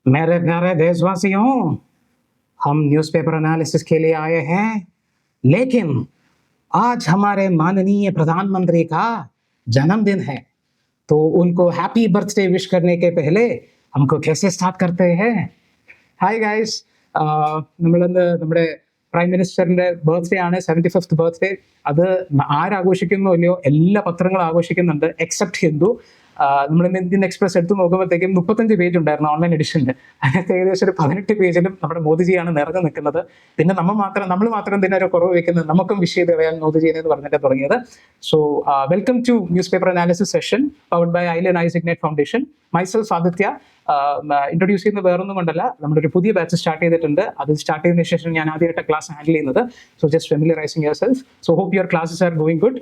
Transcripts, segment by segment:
मेरे प्यारे देशवासियों, हम न्यूज़पेपर एनालिसिस के लिए आए हैं, लेकिन आज हमारे माननीय प्रधानमंत्री का जन्मदिन है, तो उनको हैप्पी बर्थडे विश करने के पहले हमको कैसे स्टार्ट करते हैं? ഹായ് ഗൈസ്, നമ്മളിന്ന് നമ്മുടെ പ്രൈം മിനിസ്റ്ററിന്റെ ബർത്ത്ഡേ ആണ്, 75th ബർത്ത്ഡേ. അത് ആരാഘോഷിക്കുന്നോ ഇല്ലയോ, എല്ലാ പത്രങ്ങളും ആഘോഷിക്കുന്നുണ്ട് എക്സെപ്റ്റ് ഹിന്ദു. നമ്മൾ ഇന്ത്യൻ എക്സ്പ്രസ് എടുത്ത് നോക്കുമ്പോഴത്തേക്കും 35 പേജ് ഉണ്ടായിരുന്നു ഓൺലൈൻ എഡിഷനിൽ. അതിനകത്ത് ഏകദേശം ഒരു 18 പേജിലും നമ്മുടെ മോദിജിയാണ് നിറഞ്ഞു നിൽക്കുന്നത്. പിന്നെ നമ്മൾ മാത്രം തന്നെ ഒരു കുറവ് വെക്കുന്നത്, നമുക്കും വിഷ് ചെയ്ത് കളയാൻ മോദിജി എന്ന് പറഞ്ഞിട്ട് തുടങ്ങിയത്. So welcome to newspaper analysis session powered by ഐലൻ ഐസിഗ്നേറ്റ് ഫൗണ്ടേഷൻ. മൈസെൽഫ് ആദിത്യ. ഇൻട്രൊഡ്യൂസ് ചെയ്യുന്ന വേറൊന്നും കൊണ്ടല്ല, നമ്മളൊരു പുതിയ ബാച്ച് സ്റ്റാർട്ട് ചെയ്തിട്ടുണ്ട്. അത് സ്റ്റാർട്ട് ചെയ്തതിനു ശേഷം ഞാൻ ആദ്യമായിട്ട് ക്ലാസ് ഹാൻഡിൽ ചെയ്യുന്നത്. So just familiarising yourself. So hope your classes are going good.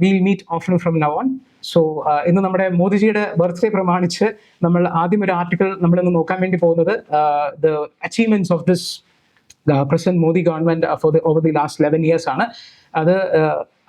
Will meet often from now on. So ഇന്ന് നമ്മുടെ മോദിജിയുടെ ബർത്ത്ഡേ പ്രമാണിച്ച് നമ്മൾ ആദ്യം ഒരു ആർട്ടിക്കിൾ നമ്മളിന്ന് നോക്കാൻ വേണ്ടി പോകുന്നത് the achievements of this president Modi government over the last 11 years ആണ്. അത്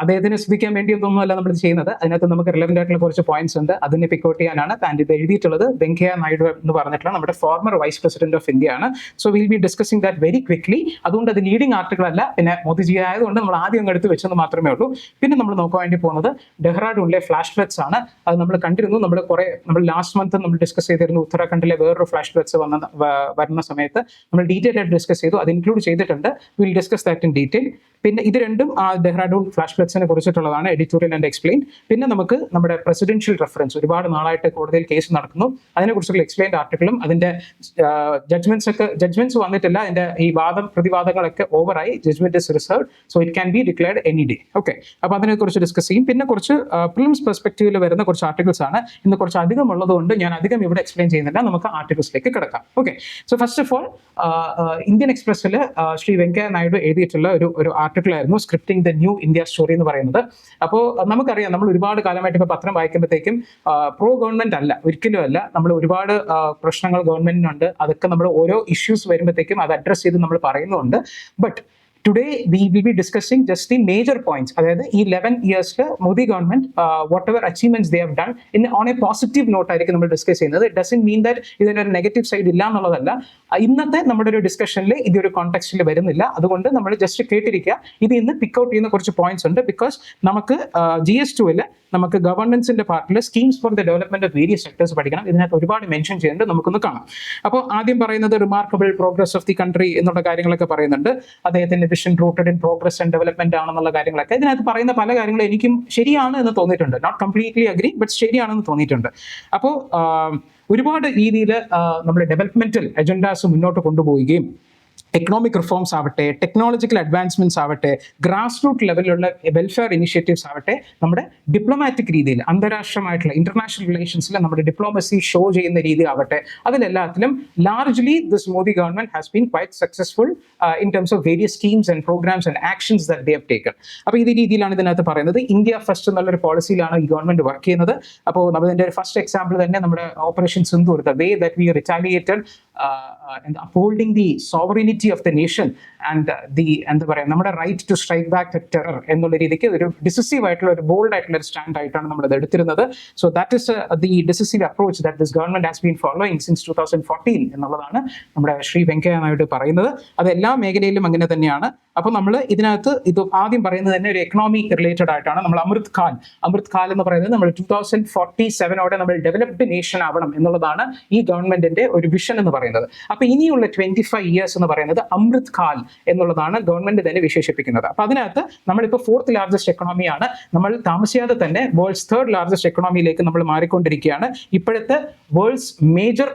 അദ്ദേഹത്തിനെ സ്തുതിക്കാൻ വേണ്ടിയൊന്നുമല്ല നമ്മൾ ചെയ്യുന്നത്. അതിനകത്ത് നമുക്ക് റിലവൻ്റ് ആയിട്ടുള്ള കുറച്ച് പോയിന്റ്സ് ഉണ്ട്, അതിനെ പിക്കൗട്ട് ചെയ്യാനാണ്. ആൻഡ് ഇത് എഴുതിയിട്ടുള്ളത് വെങ്കയ്യ നായിഡു എന്ന് പറഞ്ഞിട്ടുള്ള നമ്മുടെ former vice president of India ആണ്. So will be discussing that very quickly. അതുകൊണ്ട് അത് ലീഡിംഗ് ആർട്ടിക്കിൾ അല്ല, പിന്നെ മോദിജി ആയതുകൊണ്ട് നമ്മൾ ആദ്യം എടുത്ത് വെച്ചെന്ന് മാത്രമേ ഉള്ളൂ. പിന്നെ നമ്മൾ നോക്കാൻ വേണ്ടി പോകുന്നത് ഡെഹ്റാഡൂണിലെ ഫ്ലാഷ് ഫ്ലഡ്സ് ആണ്. അത് നമ്മൾ കണ്ടിരുന്നു. നമ്മൾ ലാസ്റ്റ് മന്ത് നമ്മൾ ഡിസ്കസ് ചെയ്തിരുന്നു. ഉത്തരാഖണ്ഡിലെ വേറൊരു ഫ്ലാഷ് ഫ്ലഡ്സ് വരുന്ന സമയത്ത് നമ്മൾ ഡീറ്റെയിൽ ആയിട്ട് ഡിസ്കസ് ചെയ്തു. അത് ഇൻക്ലൂഡ് ചെയ്തിട്ടുണ്ട്. Will discuss that in detail. പിന്നെ ഇത് രണ്ടും ഡെഹ്റാഡൂൺ ഫ്ലാഷ് ഫ്ലഡ്സിനെ കുറിച്ചിട്ടുള്ളതാണ്, എഡിറ്റോറിയൽ ആൻഡ് എക്സ്പ്ലെയിൻ. പിന്നെ നമുക്ക് നമ്മുടെ പ്രസിഡൻഷ്യൽ റെഫറൻസ്, ഒരുപാട് നാളായിട്ട് കോടതിയിൽ കേസ് നടക്കുന്നു, അതിനെക്കുറിച്ചുള്ള എക്സ്പ്ലെയിൻഡ് ആർട്ടിക്കിളും അതിന്റെ ജഡ്ജ്മെന്റ്സ് വന്നിട്ടില്ല. അതിന്റെ ഈ പ്രതിവാദങ്ങളൊക്കെ ഓവറായി. Judgement is reserved, so it can be declared any day. Okay, അപ്പോൾ അതിനെക്കുറിച്ച് ഡിസ്കസ് ചെയ്യും. പിന്നെ കുറച്ച് പ്രിലിംസ് പെർസ്പെക്റ്റീവിൽ വരുന്ന കുറച്ച് ആർട്ടിക്കിൾസ് ആണ്. ഇന്ന് കുറച്ച് അധികം ഉള്ളതുകൊണ്ട് ഞാൻ അധികം ഇവിടെ എക്സ്പ്ലെയിൻ ചെയ്യുന്നില്ല. നമുക്ക് ആർട്ടിക്കിൾസിലേക്ക് കിടക്കാം. Okay, so first of all Indian എക്സ്പ്രസ്സിൽ ശ്രീ വെങ്കയ്യ നായിഡു എഴുതിയിട്ടുള്ള ഒരു ആർട്ടിക്കിൾ ആയിരുന്നു scripting the new India story എന്ന് പറയുന്നത്. അപ്പോൾ നമുക്കറിയാം, നമ്മൾ ഒരുപാട് കാലമായിട്ട് ഇപ്പോൾ പത്രം വായിക്കുമ്പോഴത്തേക്കും പ്രോ ഗവൺമെന്റ് അല്ല, ഒരിക്കലും അല്ല. നമ്മൾ ഒരുപാട് പ്രശ്നങ്ങൾ ഗവൺമെന്റിനുണ്ട്. അതൊക്കെ നമ്മൾ ഓരോ ഇഷ്യൂസ് വരുമ്പോഴത്തേക്കും അത് അഡ്രസ് ചെയ്ത് നമ്മൾ പറയുന്നുണ്ട്. But today we will be discussing just the major points. അതായത് ഈ 11 years Modi government whatever achievements they have done on a positive note ആയിരിക്കും നമ്മൾ ഡിസ്കസ് ചെയ്യുന്നത്. ഇറ്റ് ഡസന്റ് മീൻ ദാറ്റ് ഇതിനൊരു നെഗറ്റീവ് സൈഡ് ഇല്ല എന്നുള്ളതല്ല. ഇന്നത്തെ നമ്മുടെ ഒരു ഡിസ്കഷനിൽ ഇതൊരു കോണ്ടെക്സ്റ്റിൽ വരുന്നില്ല. അതുകൊണ്ട് നമ്മൾ ജസ്റ്റ് കേട്ടിരിക്കുക. ഇത് ഇന്ന് പിക്ക് ഔട്ട് ചെയ്യുന്ന കുറച്ച് പോയിന്റ്സ് ഉണ്ട്. ബിക്കോസ് നമുക്ക് GS2 നമുക്ക് ഗവൺമെന്റ്സിന്റെ പാർട്ടിൽ schemes for the development of various sectors പഠിക്കണം. ഇതിനകത്ത് ഒരുപാട് മെൻഷൻ ചെയ്യുന്നുണ്ട്, നമുക്കൊന്ന് കാണാം. അപ്പോൾ ആദ്യം പറയുന്നത് remarkable progress of the country എന്നുള്ള കാര്യങ്ങളൊക്കെ പറയുന്നുണ്ട്. അദ്ദേഹത്തിന്റെ vision rooted in progress and development ആണെന്നുള്ള കാര്യങ്ങളൊക്കെ ഇതിനകത്ത് പറയുന്ന പല കാര്യങ്ങളും എനിക്കും ശരിയാണ് എന്ന് തോന്നിയിട്ടുണ്ട്. നോട്ട് കംപ്ലീറ്റ്ലി അഗ്രി, ബട്ട് ശരിയാണെന്ന് തോന്നിയിട്ടുണ്ട്. അപ്പോൾ ഒരുപാട് രീതിയിൽ നമ്മുടെ ഡെവലപ്മെന്റൽ അജൻഡാസ് മുന്നോട്ട് കൊണ്ടുപോവുകയും എക്കണോമിക് റിഫോംസ് ആവട്ടെ, ടെക്നോളജിക്കൽ അഡ്വാൻസ്മെന്റ്സ് ആവട്ടെ, ഗ്രാസ് റൂട്ട് ലെവലിലുള്ള വെൽഫെയർ ഇനിഷ്യേറ്റീവ്സ് ആവട്ടെ, നമ്മുടെ ഡിപ്ലോമാറ്റിക് രീതിയിൽ അന്താരാഷ്ട്രമായിട്ടുള്ള ഇന്റർനാഷണൽ റിലേഷൻസിൽ നമ്മുടെ ഡിപ്ലോമസി ഷോ ചെയ്യുന്ന രീതി ആവട്ടെ, അതിലെല്ലാത്തിലും largely this Modi government has been quite successful in terms of various schemes and programmes and actions that they have taken. അപ്പോൾ ഈ രീതിയിലാണ് ഇതിനകത്ത് പറയുന്നത്. ഇന്ത്യ ഫസ്റ്റ് എന്നുള്ളൊരു പോളിസിയിലാണ് ഈ ഗവൺമെന്റ് വർക്ക് ചെയ്യുന്നത്. അപ്പോൾ നമ്മളതിന്റെ ഒരു ഫസ്റ്റ് എക്സാമ്പിൾ തന്നെ നമ്മുടെ operation Sindoor, the way that we retaliated upholding the sovereignty of the nation and എന്താ പറയുക, നമ്മുടെ right to strike back at terror എന്നുള്ള രീതിക്ക് ഒരു ഡിസിസീവ് ആയിട്ടുള്ള ഒരു ബോൾഡ് ആയിട്ടുള്ള ഒരു സ്റ്റാൻഡ് ആയിട്ടാണ് നമ്മളത് എടുത്തിരുന്നത്. So that is the decisive approach that this government has been following since 2014 എന്നുള്ളതാണ് നമ്മുടെ ശ്രീ വെങ്കയ്യ നായിഡു പറയുന്നത്. അത് എല്ലാ മേഖലയിലും അങ്ങനെ തന്നെയാണ്. അപ്പോൾ നമ്മൾ ഇതിനകത്ത് ഇത് ആദ്യം പറയുന്നത് തന്നെ ഒരു എക്കണോമി റിലേറ്റഡ് ആയിട്ടാണ്. നമ്മൾ അമൃത് കാൽ എന്ന് പറയുന്നത് നമ്മൾ 2047 നമ്മൾ ഡെവലപ്ഡ് നേഷൻ ആവണം എന്നുള്ളതാണ് ഈ ഗവൺമെന്റിന്റെ ഒരു വിഷൻ എന്ന് പറയുന്നത്. അപ്പൊ ഇനിയുള്ള 25 years എന്ന് പറയുന്നത് അമൃത് കാൽ എന്നുള്ളതാണ് ഗവൺമെന്റ് തന്നെ വിശേഷിപ്പിക്കുന്നത്. അപ്പൊ അതിനകത്ത് നമ്മളിപ്പോൾ 4th ലാർജസ്റ്റ് എക്കണോമിയാണ്. നമ്മൾ താമസിയാതെ തന്നെ വേൾഡ്സ് 3rd ലാർജസ്റ്റ് എക്കണോമിയിലേക്ക് നമ്മൾ മാറിക്കൊണ്ടിരിക്കുകയാണ്. ഇപ്പോഴത്തെ വേൾഡ്സ് മേജർ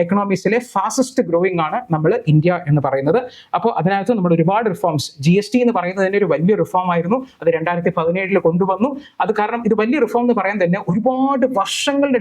എക്കണോമീസിലെ ഫാസ്റ്റസ്റ്റ് ഗ്രോയിങ് ആണ് നമ്മൾ ഇന്ത്യ എന്ന് പറയുന്നത്. അപ്പോൾ അതിനകത്ത് നമ്മൾ ഒരുപാട് റിഫോംസ്, GST എന്ന് പറയുന്നത് തന്നെ ഒരു വലിയ റിഫോം ആയിരുന്നു. അത് 2017 കൊണ്ടുവന്നു. അത് കാരണം ഇത് വലിയ റിഫോം എന്ന് പറയാൻ തന്നെ ഒരുപാട് വർഷങ്ങളുടെ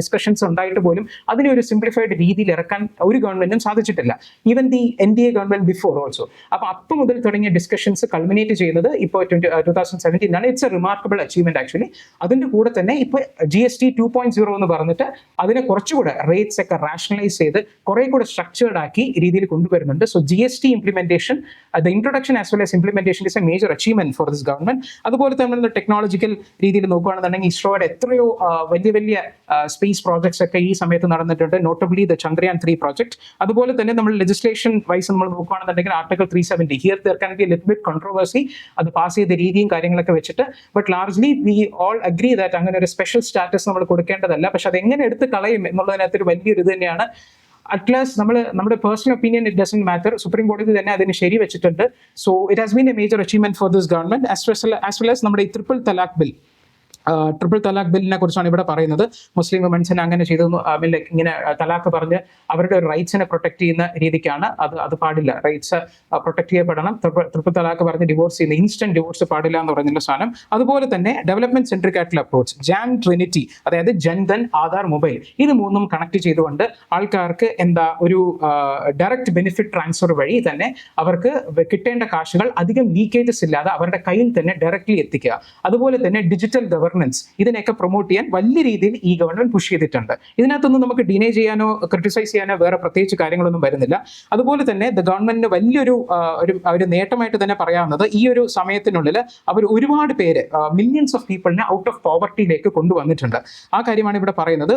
ഡിസ്കഷൻസ് ഉണ്ടായിട്ട് പോലും അതിനെ ഒരു സിംപ്ലിഫൈഡ് രീതിയിൽ ഇറക്കാൻ ഒരു ഗവൺമെന്റും സാധിച്ചിട്ടില്ല. Even the NDA government before also. അപ്പൊ അപ്പം മുതൽ തുടങ്ങിയ ഡിസ്കഷൻസ് കൾമിനേറ്റ് ചെയ്യുന്നത് ഇപ്പോൾ 2017 it's A remarkable achievement actually. അതിന്റെ കൂടെ തന്നെ ഇപ്പോൾ GST 2.0 എന്ന് പറഞ്ഞിട്ട് അതിനെ കുറച്ചുകൂടെ റേറ്റ്സ് ഒക്കെ റാഷണലൈസ് ചെയ്ത് കുറെ കൂടെ സ്ട്രക്ചേർഡ് ആക്കി രീതിയിൽ കൊണ്ടുവരുന്നുണ്ട്. So GST implementation the introduction as well as implementation is a major achievement for this government. അതുപോലെ തന്നെ ടെക്നോളജിക്കൽ രീതിയിൽ നോക്കുകയാണെന്നുണ്ടെങ്കിൽ ഇസ്രോയുടെ എത്രയോ വലിയ വലിയ സ്പേസ് പ്രോജക്ട്സ് ഒക്കെ ഈ സമയത്ത് നടന്നിട്ടുണ്ട്, നോട്ടബിളി ദ ചന്ദ്രയാൻ 3 പ്രോജക്ട്. അതുപോലെ തന്നെ നമ്മൾ ലെജിസ്ലേഷൻ വൈസ് നമ്മൾ നോക്കുകയാണെന്നുണ്ടെങ്കിൽ article 370 here there can be little bit controversy, അത് പാസ് ചെയ്ത രീതിയും കാര്യങ്ങളൊക്കെ വെച്ചിട്ട്. But largely we all agree that അങ്ങനെ ഒരു സ്പെഷ്യൽ സ്റ്റാറ്റസ് നമ്മൾ കൊടുക്കേണ്ടതല്ല. പക്ഷെ അത് എങ്ങനെ എടുത്ത് കളയും എന്നുള്ളതിനകത്തൊരു വലിയൊരു ഇത് തന്നെയാണ്. അറ്റ്ലാസ്റ്റ് നമ്മുടെ personal opinion it doesn't matter, supreme കോടതി തന്നെ അതിന് ശരി വെച്ചിട്ടുണ്ട്. So it has been A major achievement for this government as well as നമ്മുടെ ഈ ട്രിപ്പിൾ തലാഖ് ബില്ലിനെ കുറിച്ചാണ് ഇവിടെ പറയുന്നത്. മുസ്ലിം വിമൻസിനെ അങ്ങനെ ചെയ്തു, ഇങ്ങനെ തലാഖ് പറഞ്ഞ് അവരുടെ റൈറ്റ്സിനെ പ്രൊട്ടക്ട് ചെയ്യുന്ന രീതിക്കാണ്. അത് പാടില്ല, റൈറ്റ്സ് പ്രൊട്ടക്ട് ചെയ്യപ്പെടണം. ട്രിപ്പിൾ തലാഖ് പറഞ്ഞ് ഡിവോഴ്സ് ചെയ്യുന്ന ഇൻസ്റ്റന്റ് ഡിവോഴ്സ് പാടില്ല എന്ന് പറഞ്ഞുള്ള സാധനം. അതുപോലെ തന്നെ ഡെവലപ്മെന്റ് സെൻട്രിക് ആയിട്ടുള്ള അപ്രോച്ച്, ജാൻ ട്രിനിറ്റി, അതായത് ജൻധൻ, ആധാർ, മൊബൈൽ, ഇത് മൂന്നും കണക്ട് ചെയ്തുകൊണ്ട് ആൾക്കാർക്ക് ഒരു ഡയറക്റ്റ് ബെനിഫിറ്റ് ട്രാൻസ്ഫർ വഴി തന്നെ അവർക്ക് കിട്ടേണ്ട കാശുകൾ അധികം ലീക്കേജസ് ഇല്ലാതെ അവരുടെ കയ്യിൽ തന്നെ ഡയറക്റ്റ്ലി എത്തിക്കുക. അതുപോലെ തന്നെ ഡിജിറ്റൽ ഗവർണൻസ്, ഇതിനെയൊക്കെ പ്രൊമോട്ട് ചെയ്യാൻ വലിയ രീതിയിൽ ഈ ഗവൺമെന്റ് പുഷ് ചെയ്തിട്ടുണ്ട്. ഇതിനകത്തൊന്നും നമുക്ക് ഡിനേ ചെയ്യാനോ ക്രിട്ടിസൈസ് ചെയ്യാനോ വേറെ പ്രത്യേകിച്ച് കാര്യങ്ങളൊന്നും വരുന്നില്ല. അതുപോലെ തന്നെ ദ ഗവൺമെന്റിന് വലിയൊരു ഒരു നേട്ടമായിട്ട് തന്നെ പറയാവുന്നത്, ഈ ഒരു സമയത്തിനുള്ളിൽ അവർ ഒരുപാട് പേര്, മില്യൺസ് ഓഫ് പീപ്പിളിനെ ഔട്ട് ഓഫ് പോവർട്ടിയിലേക്ക് കൊണ്ടുവന്നിട്ടുണ്ട്. ആ കാര്യമാണ് ഇവിടെ പറയുന്നത്.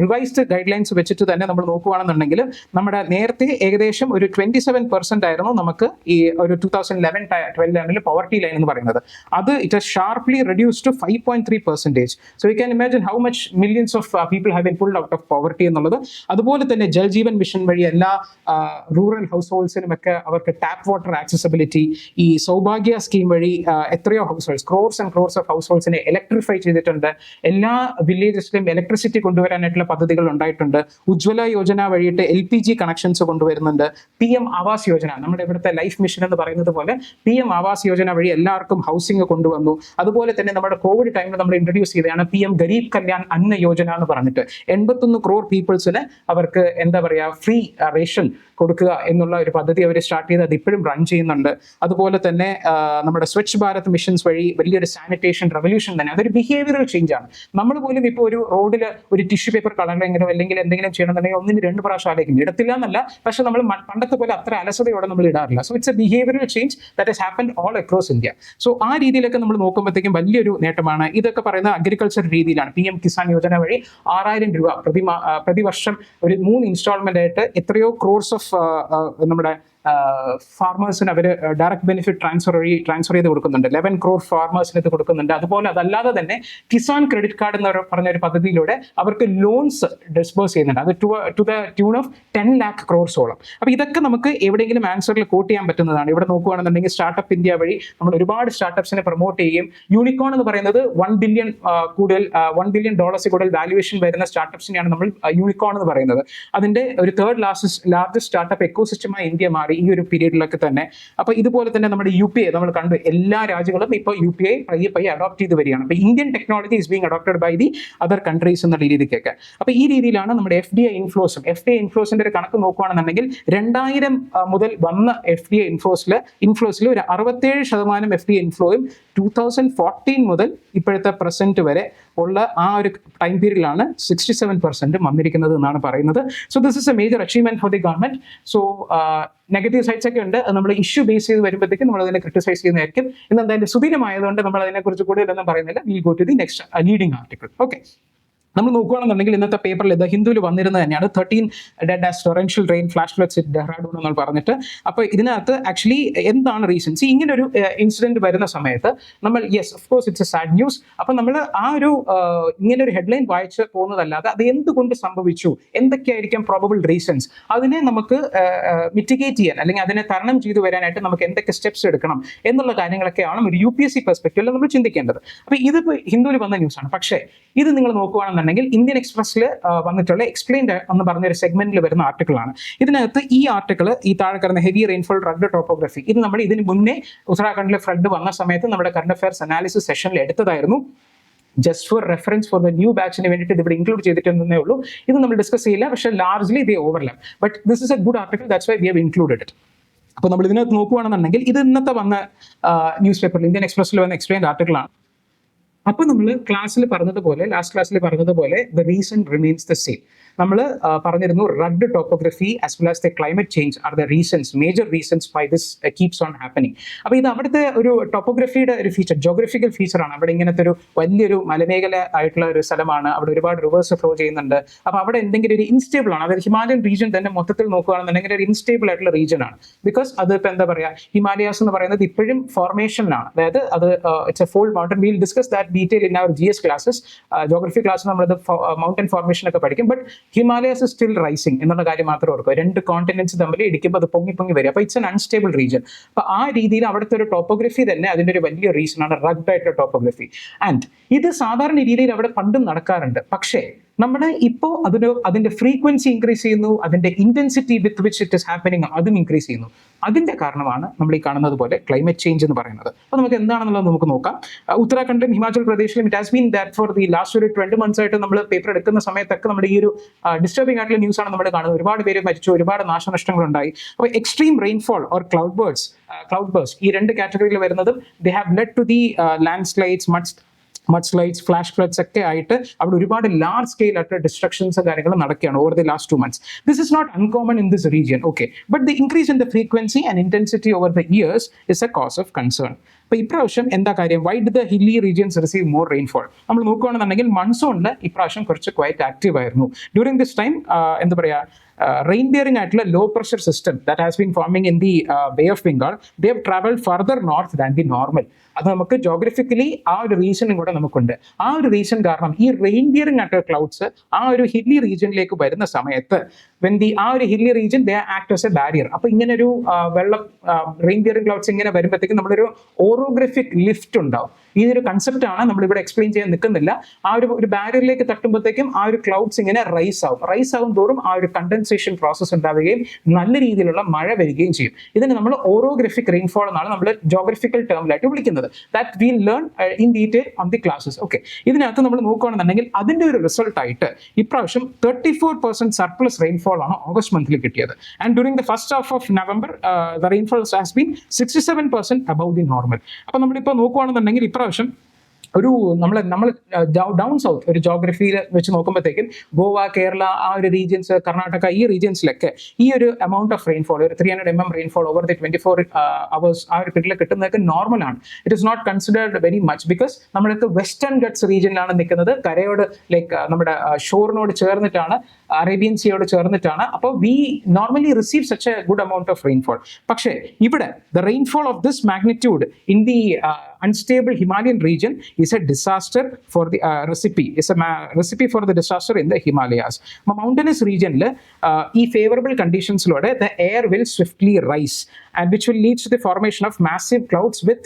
റിവൈസ്ഡ് ഗൈഡ് ലൈൻസ് വെച്ചിട്ട് തന്നെ നമ്മൾ നോക്കുകയാണെന്നുണ്ടെങ്കിൽ നമ്മുടെ നേരത്തെ ഏകദേശം ഒരു 27% ആയിരുന്നു നമുക്ക് ഈ ഒരു 2011-12 പോവർട്ടി ലൈൻ എന്ന് പറയുന്നത്. അത് it has sharply reduce to 5.3%. So you can imagine how much millions of people have been pulled out of poverty എന്നുള്ളത്. അതുപോലെ തന്നെ ജൽ ജീവൻ മിഷൻ വഴി എല്ലാ റൂറൽ ഹൗസ് ഹോൾഡ്സിനും ഒക്കെ അവർക്ക് ടാപ്പ് വാട്ടർ ആക്സസിബിലിറ്റി, ഈ സൗഭാഗ്യ സ്കീം വഴി എത്രയോ households, crores and crores of ഹൗസ് ഹോൾഡ്സിനെ ഇലക്ട്രിഫൈ ചെയ്തിട്ടുണ്ട്. എല്ലാ വില്ലേജസിലും ഇലക്ട്രിസിറ്റി കൊണ്ടുവരാനായിട്ടുള്ള പദ്ധതികൾ ഉണ്ടായിട്ടുണ്ട്. ഉജ്ജ്വല യോജന വഴിയിട്ട് LPG കണക്ഷൻസ് കൊണ്ടുവരുന്നുണ്ട്. PM ആവാസ് യോജന, നമ്മുടെ ഇവിടുത്തെ ലൈഫ് മിഷൻ എന്ന് പറയുന്നത് പോലെ PM ആവാസ് യോജന വഴി എല്ലാവർക്കും ഹൗസിംഗ് കൊണ്ടുവന്നു. അതുപോലെ തന്നെ നമ്മുടെ കോവിഡ് ടൈമിൽ നമ്മൾ ഇൻട്രൊഡ്യൂസ് ചെയ്തതാണ് PM ഗരീബ് കല്യാൺ അന്ന യോജന എന്ന് പറഞ്ഞിട്ട് 81 crore പീപ്പിൾസിന് അവർക്ക് ഫ്രീ റേഷൻ കൊടുക്കുക എന്നുള്ള ഒരു പദ്ധതി അവർ സ്റ്റാർട്ട് ചെയ്ത് അത് ഇപ്പോഴും റൺ ചെയ്യുന്നുണ്ട്. അതുപോലെ തന്നെ നമ്മുടെ സ്വച്ഛ് ഭാരത് മിഷൻസ് വഴി വലിയൊരു സാനിറ്റേഷൻ റെവല്യൂഷൻ തന്നെ, അതൊരു ബിഹേവിയറൽ ചേഞ്ച് ആണ്. നമ്മൾ പോലും ഇപ്പോൾ ഒരു റോഡിൽ ഒരു ടിഷ്യൂ പേപ്പർ കളറെങ്കിലോ അല്ലെങ്കിൽ എന്തെങ്കിലും ചെയ്യണമെന്നുണ്ടെങ്കിൽ 1-2 പ്രാവശ്യം ആലോചിക്കും. ഇടത്തില്ല എന്നല്ല, പക്ഷെ നമ്മൾ പണ്ടത്തെ പോലെ അത്ര അലസതയോടെ നമ്മൾ ഇടാറില്ല. So it's a behavioural change that has happened all across India. So ആ രീതിയിലൊക്കെ നമ്മൾ നോക്കുമ്പോഴത്തേക്കും വലിയൊരു നേട്ടമാണ്. ഇതൊക്കെ പറയുന്ന അഗ്രികൾച്ചർ രീതിയിലാണ്. PM കിസാൻ യോജന വഴി 6000 രൂപ പ്രതിവർഷം ഒരു 3 ഇൻസ്റ്റാൾമെന്റ് ആയിട്ട് എത്രയോ ക്രോർസ് ഓഫ് നമ്മുടെ ഫാർമേഴ്സിന് അവർ ഡയറക്റ്റ് ബെനിഫിറ്റ് ട്രാൻസ്ഫർ ചെയ്ത് കൊടുക്കുന്നുണ്ട്. 11 crore ഫാർമേഴ്സിന് ഇത് കൊടുക്കുന്നുണ്ട്. അതുപോലെ അതല്ലാതെ തന്നെ കിസാൻ ക്രെഡിറ്റ് കാർഡ് എന്ന് പറഞ്ഞ ഒരു പദ്ധതിയിലൂടെ അവർക്ക് ലോൺസ് ഡിസ്ബേഴ്സ് ചെയ്യുന്നുണ്ട്. അത് to the tune of 10 lakh crores. അപ്പോൾ ഇതൊക്കെ നമുക്ക് എവിടെയെങ്കിലും ആൻസറിൽ കോട്ട് ചെയ്യാൻ പറ്റുന്നതാണ്. ഇവിടെ നോക്കുകയാണെന്നുണ്ടെങ്കിൽ സ്റ്റാർട്ടപ്പ് ഇന്ത്യ വഴി നമ്മൾ ഒരുപാട് സ്റ്റാർട്ടപ്സിനെ പ്രൊമോട്ട് ചെയ്യും. യൂണിക്കോൺ എന്ന് പറയുന്നത് $1 billion കൂടുതൽ വാല്യുവേഷൻ വരുന്ന സ്റ്റാർട്ടപ്സിനെയാണ് നമ്മൾ യൂണിക്കോൺ എന്ന് പറയുന്നത്. അതിന്റെ ഒരു തേർഡ് ലാർജസ്റ്റ് സ്റ്റാർട്ടപ്പ് എക്കോസിസ്റ്റമായി ഇന്ത്യ മാറി ഈ ഒരു പീരീഡിലൊക്കെ തന്നെ. അപ്പോൾ ഇതുപോലെ തന്നെ നമ്മുടെ UPI നമ്മൾ കണ്ടു, എല്ലാ രാജ്യങ്ങളും ഇപ്പോൾ UPI പയ്യെ അഡോപ്റ്റ് ചെയ്ത് വരികയാണ്. അപ്പോൾ Indian technology is being adopted by the other countries എന്നുള്ള രീതിക്കൊക്കെ. അപ്പോൾ ഈ രീതിയിലാണ് നമ്മുടെ FDI ഇൻഫ്ലോസിന്റെ ഒരു കണക്ക് നോക്കുകയാണെന്നുണ്ടെങ്കിൽ 2000 മുതൽ വന്ന FDI ഇൻഫ്ലോസിൽ ഒരു 67% FDI ഇൻഫ്ലോയും 2014 മുതൽ ഇപ്പോഴത്തെ പ്രസന്റ് വരെ ഉള്ള ആ ഒരു ടൈം പീരീഡിലാണ് 67% വന്നിരിക്കുന്നത് എന്നാണ് പറയുന്നത്. So this is A major achievement for the government. So negative sides ഒക്കെ ഉണ്ട്. നമ്മൾ ഇഷ്യൂ ബേസ് ചെയ്ത് വരുമ്പോഴത്തേക്കും നമ്മൾ അതിനെ ക്രിട്ടിസൈസ് ചെയ്യുന്നതായിരിക്കും. ഇന്ന് എന്തായാലും സുദിനമായതുകൊണ്ട് നമ്മൾ അതിനെക്കുറിച്ച് കൂടുതലൊന്നും പറയുന്നില്ല. Will go to the next leading article. Okay, നമ്മൾ നോക്കുകയാണെന്നുണ്ടെങ്കിൽ ഇന്നത്തെ പേപ്പറിൽ ദ ഹിന്ദുവിൽ വന്നിരുന്നത് തന്നെയാണ് 13 dead as torrential rain flash floods at Dehradun എന്ന് പറഞ്ഞിട്ട്. അപ്പോൾ ഇതിനകത്ത് ആക്ച്വലി എന്താണ് റീസൺസ്? ഇങ്ങനെ ഒരു ഇൻസിഡന്റ് വരുന്ന സമയത്ത് നമ്മൾ yes of course it's A sad news. അപ്പം നമ്മൾ ആ ഒരു ഇങ്ങനെ ഒരു ഹെഡ്ലൈൻ വായിച്ച് പോകുന്നതല്ലാതെ അത് എന്തുകൊണ്ട് സംഭവിച്ചു, എന്തൊക്കെയായിരിക്കും പ്രോബബിൾ റീസൺസ്, അതിനെ നമുക്ക് മിറ്റിഗേറ്റ് ചെയ്യാൻ അല്ലെങ്കിൽ അതിനെ തരണം ചെയ്തു വരാനായിട്ട് നമുക്ക് എന്തൊക്കെ സ്റ്റെപ്സ് എടുക്കണം എന്നുള്ള കാര്യങ്ങളൊക്കെയാണ് ഒരു UPSC പെർസ്പെക്റ്റീവിൽ നമ്മൾ ചിന്തിക്കേണ്ടത്. അപ്പോൾ ഇതിപ്പോൾ ഹിന്ദുവിൽ വന്ന ന്യൂസാണ്. പക്ഷേ ഇത് നിങ്ങൾ നോക്കുകയാണെന്നുണ്ടെങ്കിൽ ഇന്ത്യൻ എക്സ്പ്രസ്സിൽ വന്നിട്ടുള്ള എക്സ്പ്ലെയിൻഡ് എന്ന് പറഞ്ഞൊരു സെഗ്മെന്റിൽ വരുന്ന ആർട്ടിക്കിളാണ്. ഇതിനകത്ത് ഈ ആർട്ടിക്കിൾ ഈ താഴെ കിടന്ന ഹെവി റെയിൻഫോൾ റഗ്ഡ് ടോപ്പോഗ്രഫി, ഇത് നമ്മൾ ഇതിന് മുന്നേ ഉത്തരാഖണ്ഡിലെ ഫ്ലഡ് വന്ന സമയത്ത് നമ്മുടെ കറണ്ട് അഫയർസ് അനാലിസിസ് സെഷനിൽ എടുത്തതായിരുന്നു. Just for reference for the new ബാച്ചിന് വേണ്ടിയിട്ട് ഇവിടെ ഇൻക്ലൂഡ് ചെയ്തിട്ടുണ്ടെന്നേ ഉള്ളൂ. ഇത് നമ്മൾ ഡിസ്കസ് ചെയ്യില്ല, പക്ഷേ largely they overlap. But this is A good article, that's why we have included it. അപ്പോൾ നമ്മൾ ഇതിനകത്ത് നോക്കുകയാണെന്നുണ്ടെങ്കിൽ ഇത് ഇന്നത്തെ വന്ന ന്യൂസ് പേപ്പറിൽ ഇന്ത്യൻ എക്സ്പ്രസ്സിൽ വന്ന എക്സ്പ്ലെയിൻഡ് ആർട്ടിക്കിളാണ്. അപ്പോൾ നമ്മൾ ലാസ്റ്റ് ക്ലാസ്സിൽ പറഞ്ഞതുപോലെ the reason remains the same. നമ്മൾ പറഞ്ഞിരുന്നു rugged topography as well as the climate change are the reasons, major reasons why this keeps on happening. അപ്പോൾ ഇത് അവിടുത്തെ ഒരു ടോപ്പോഗ്രഫിയുടെ ഒരു ഫീച്ചർ, ജോഗ്രഫിക്കൽ ഫീച്ചറാണ്. അവിടെ ഇങ്ങനത്തെ ഒരു വലിയൊരു മലമേഖല ആയിട്ടുള്ള ഒരു സ്ഥലമാണ്, അവിടെ ഒരുപാട് റിവേഴ്സ് ഫ്ലോ ചെയ്യുന്നുണ്ട്. അപ്പോൾ അവിടെ എന്തെങ്കിലും ഒരു ഇൻസ്റ്റേബിൾ ആണ്, അതായത് ഹിമാലയൻ റീജിയൻ തന്നെ മൊത്തത്തിൽ നോക്കുകയാണെന്നുണ്ടെങ്കിൽ ഒരു ഇൻസ്റ്റേബിൾ ആയിട്ടുള്ള റീജിയൻ ആണ്. ബിക്കോസ് അത് ഇപ്പോൾ എന്താ പറയുക, ഹിമാലയാസ് എന്ന് പറയുന്നത് ഇപ്പോഴും ഫോർമേഷനിലാണ്, അതായത് അത് it's a fold mountain. Will discuss that detail in our GS classes. Geography class നമ്മളത് മൗണ്ടൻ ഫോർമേഷൻ ഒക്കെ പഠിക്കും. But Himalayas is still rising എന്നുള്ള കാര്യം മാത്രം ഓർക്കുക. രണ്ട് കോണ്ടിനെന്റ്സ് തമ്മിൽ ഇടിക്കുമ്പോൾ അത് പൊങ്ങി വരും. അപ്പോൾ ഇറ്റ്സ് എൻ അൺസ്റ്റേബിൾ റീജിയൻ. അപ്പോൾ ആ രീതിയിൽ അവിടുത്തെ ഒരു ടോപ്പോഗ്രഫി തന്നെ അതിൻ്റെ ഒരു വലിയ റീസൺ ആണ് റഗ്ഡ് ആയിട്ടുള്ള ടോപ്പോഗ്രഫി. ആൻഡ് ഇത് സാധാരണ രീതിയിൽ അവിടെ പണ്ടും നടക്കാറുണ്ട്. പക്ഷേ നമ്മുടെ ഇപ്പോൾ അതിന്റെ ഫ്രീക്വൻസി ഇൻക്രീസ് ചെയ്യുന്നു, അതിന്റെ intensity with which it is happening അതും ഇൻക്രീസ് ചെയ്യുന്നു. അതിന്റെ കാരണമാണ് നമ്മൾ ഈ കാണുന്നത് പോലെ ക്ലൈമറ്റ് ചേഞ്ച് എന്ന് പറയുന്നത്. അപ്പോൾ നമുക്ക് എന്താണെന്നുള്ളത് നമുക്ക് നോക്കാം. ഉത്തരാഖണ്ഡിലും ഹിമാചൽ പ്രദേശിലും it has been that for the last ഒരു 20 months ആയിട്ട് നമ്മൾ പേപ്പർ എടുക്കുന്ന സമയത്തൊക്കെ നമ്മുടെ ഈ ഒരു ഡിസ്റ്റർബിംഗ് ആയിട്ടുള്ള ന്യൂസ് ആണ് നമ്മൾ കാണുന്നത്. ഒരുപാട് പേര് മരിച്ചു, ഒരുപാട് നാശനഷ്ടങ്ങൾ ഉണ്ടായി. അപ്പോൾ extreme rainfall or cloud bursts ഈ രണ്ട് കാറ്റഗറിയിൽ വരുന്നതും they have led to the landslides, mudslides, flash floods ഒക്കെ ആയിട്ട് അവിടെ ഒരുപാട് ലാർജ് സ്കെയിൽ ആയിട്ട് ഡിസ്ട്രക്ഷൻസ് കാര്യങ്ങൾ നടക്കുകയാണ് over the last 2 months. This is not uncommon in this region, okay, but the increase in the frequency and intensity over the years is a cause of concern. അപ്പോൾ ഇപ്രാവശ്യം എന്താ കാര്യം, why did the hilly regions receive more rainfall? നമ്മൾ നോക്കുകയാണെന്നുണ്ടെങ്കിൽ മൺസൂണിൽ ഇപ്രാവശ്യം കുറച്ച് quite active ആയിരുന്നു. ഡ്യൂറിംഗ് ദിസ് ടൈം എന്താ പറയുക, റെയിൻ ബിയറിംഗ് ആയിട്ടുള്ള low pressure system that has been forming in the bay of Bengal, they have travelled further north than the normal. അത് നമുക്ക് ജോഗ്രഫിക്കലി ആ ഒരു റീസണും കൂടെ നമുക്കുണ്ട്. ആ ഒരു റീസൺ കാരണം ഈ റെയിൻ ബിയറിംഗ് ആയിട്ടുള്ള ക്ലൗഡ്സ് ആ ഒരു ഹില്ലി റീജിയനിലേക്ക് വരുന്ന സമയത്ത് ആ ഒരു hilly region they act as A barrier. അപ്പോൾ ഇങ്ങനെ ഒരു വെള്ളം റെയിൻ ബിയറിംഗ് ക്ലൗഡ്സ് ഇങ്ങനെ വരുമ്പോഴത്തേക്കും നമ്മളൊരു ഓറോഗ്രഫിക് ലിഫ്റ്റ് ഉണ്ടാവും. ഈ ഒരു കൺസെപ്റ്റ് ആണ് നമ്മളിവിടെ എക്സ്പ്ലെയിൻ ചെയ്യാൻ നിൽക്കുന്നില്ല. ആ ഒരു ബാരിയറിലേക്ക് തട്ടുമ്പോഴത്തേക്കും ആ ഒരു ക്ലൗഡ്സ് ഇങ്ങനെ റൈസ് ആവും തോറും ആ ഒരു കണ്ടൻസേഷൻ പ്രോസസ് ഉണ്ടാവുകയും നല്ല രീതിയിലുള്ള മഴ വരികയും ചെയ്യും. ഇതിന് നമ്മൾ ഓറോഗ്രഫിക് റെയിൻഫോൾ എന്നാണ് നമ്മൾ ജോഗ്രഫിക്കൽ ടേമിലായിട്ട് വിളിക്കുന്നത്. That will learn in detail on the classes. Okay, ഇതിനകത്ത് നമ്മൾ നോക്കുകയാണെന്നുണ്ടെങ്കിൽ അതിന്റെ ഒരു റിസൾട്ട് ആയിട്ട് ഇപ്രാവശ്യം 34% സർപ്ലസ് റെയിൻഫോൾ ആണ് ഓഗസ്റ്റ് മന്തിൽ കിട്ടിയത്. And during the first half of November the rainfall has been 67% above the normal. അപ്പോൾ നമ്മളിപ്പോൾ നോക്കുകയാണെന്നുണ്ടെങ്കിൽ ഇപ്രാവശ്യം ഒരു നമ്മൾ ഡൗൺ സൗത്ത് ഒരു ജോഗ്രഫിയിൽ വെച്ച് നോക്കുമ്പോഴത്തേക്കും ഗോവ, കേരള, ആ ഒരു റീജിയൻസ്, കർണാടക, ഈ റീജിയൻസിലൊക്കെ ഈ ഒരു എമൗണ്ട് ഓഫ് റെയിൻഫോൾ, ഒരു 300 mm rainfall over the 24 hours ആ ഒരു പീരീഡിൽ കിട്ടുന്നതൊക്കെ നോർമലാണ്. It is not considered very much because നമ്മളൊക്കെ വെസ്റ്റേൺ ഗട്ട്സ് റീജിയനിലാണ് നിൽക്കുന്നത്. കരയോട് ലൈക്ക് നമ്മുടെ ഷോറിനോട് ചേർന്നിട്ടാണ്, അറേബ്യൻ സിയോട് ചേർന്നിട്ടാണ്. അപ്പോൾ we normally receive such a good amount of rainfall. പക്ഷേ ഇവിടെ the rainfall of this magnitude in the unstable Himalayan region is a disaster for the recipe for the disaster in the Himalayas. Mountainous region ഈ favorable conditions lode the air will swiftly rise and which will lead to the formation of massive clouds with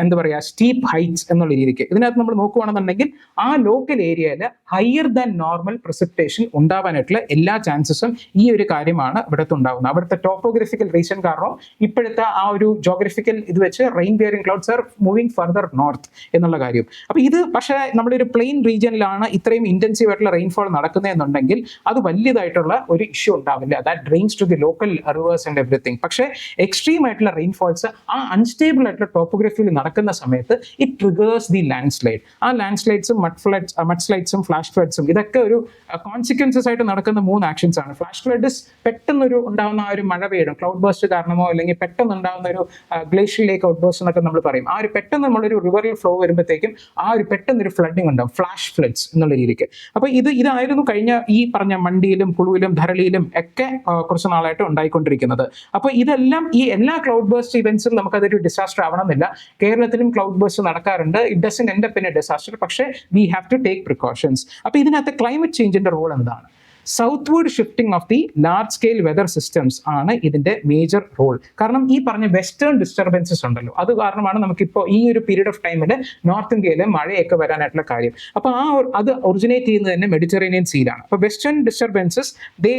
എന്താ പറയുക steep heights എന്നുള്ള രീതിക്ക്. ഇതിനകത്ത് നമ്മൾ നോക്കുകയാണെന്നുണ്ടെങ്കിൽ ആ local ഏരിയയിൽ ഹയർ ദാൻ നോർമൽ പ്രസിപ്പിറ്റേഷൻ ഉണ്ടാവാനായിട്ടുള്ള എല്ലാ ചാൻസസും ഈ ഒരു കാര്യമാണ് ഇവിടുത്തെ ഉണ്ടാകുന്നത്. അവിടുത്തെ ടോപ്പോഗ്രഫിക്കൽ റീസൺ കാരണം ഇപ്പോഴത്തെ ആ ഒരു ജോഗ്രഫിക്കൽ ഇത് വെച്ച് rain bearing clouds are moving further north എന്നുള്ള കാര്യം. അപ്പോൾ ഇത് പക്ഷേ നമ്മളൊരു പ്ലെയിൻ റീജിയനിലാണ് ഇത്രയും ഇൻറ്റൻസീവ് ആയിട്ടുള്ള റെയിൻഫോൾ നടക്കുന്നതെന്നുണ്ടെങ്കിൽ അത് വലിയതായിട്ടുള്ള ഒരു ഇഷ്യൂ ഉണ്ടാവില്ല. That drains to the local rivers and everything. പക്ഷേ എക്സ്ട്രീം ആയിട്ടുള്ള റെയിൻഫോൾസ് ആ അൺസ്റ്റേബിൾ ആയിട്ടുള്ള ടോപ്പോഗ്രഫി നടക്കുന്ന സമയത്ത് it triggers the landslide. ആ ലാൻഡ് സ്ലൈഡ്സും മഡ് സ്ലൈഡ്സും ഫ്ലാഷ് ഫ്ലഡ്സും ഇതൊക്കെ ഒരു കോൺസിക്വൻസസ് ആയിട്ട് നടക്കുന്ന 3 ആക്ഷൻസ് ആണ്. ഫ്ലാഷ് ഫ്ലഡ് പെട്ടെന്നൊരു ഉണ്ടാകുന്ന ആ ഒരു മഴ പെയ്യണം, ക്ലൗഡ് ബേസ്റ്റ് കാരണമോ അല്ലെങ്കിൽ പെട്ടെന്ന് ഉണ്ടാകുന്ന ഒരു ഗ്ലേഷ്യറിലേക്ക് ഔട്ട് ബേസ്റ്റ് എന്നൊക്കെ നമ്മൾ പറയും. ആ ഒരു പെട്ടെന്ന് നമ്മളൊരു റിവറിൽ ഫ്ലോ വരുമ്പോഴത്തേക്കും ആ ഒരു പെട്ടെന്നൊരു ഫ്ലഡിങ് ഉണ്ടാവും, ഫ്ലാഷ് ഫ്ലഡ്സ് എന്നുള്ള രീതിക്ക്. അപ്പോൾ ഇതായിരുന്നു കഴിഞ്ഞ ഈ പറഞ്ഞ മണ്ടിയിലും കുളുവിലും ധരളിയിലും ഒക്കെ കുറച്ച് നാളായിട്ട് ഉണ്ടായിക്കൊണ്ടിരിക്കുന്നത്. അപ്പോൾ ഇതെല്ലാം ഈ എല്ലാ ക്ലൗഡ് ബേസ്റ്റ് ഇവന്റ്സും നമുക്കതൊരു ഡിസാസ്റ്റർ ആവണമെന്നില്ല. കേരളത്തിലും ക്ലൗഡ് ബേസ്റ്റ് നടക്കാറുണ്ട്. It doesn't end up in a disaster. പക്ഷേ we have to take precautions. അപ്പോൾ ഇതിനകത്ത് ക്ലൈമറ്റ് ചേഞ്ചിന്റെ റോൾ എന്താണ്? Southward shifting of the large scale weather systems ആണ് ഇതിന്റെ മേജർ റോൾ. കാരണം ഈ പറഞ്ഞ വെസ്റ്റേൺ ഡിസ്റ്റർബൻസസ് ഉണ്ടല്ലോ, അത് കാരണമാണ് നമുക്കിപ്പോൾ ഈ ഒരു പീരീഡ് ഓഫ് ടൈമിൽ നോർത്ത് ഇന്ത്യയിൽ മഴയൊക്കെ വരാനായിട്ടുള്ള കാര്യം. അപ്പോൾ അത് ഒറിജിനേറ്റ് ചെയ്യുന്നത് തന്നെ മെഡിറ്ററേനിയൻ സീയിലാണ്. അപ്പോൾ western disturbances they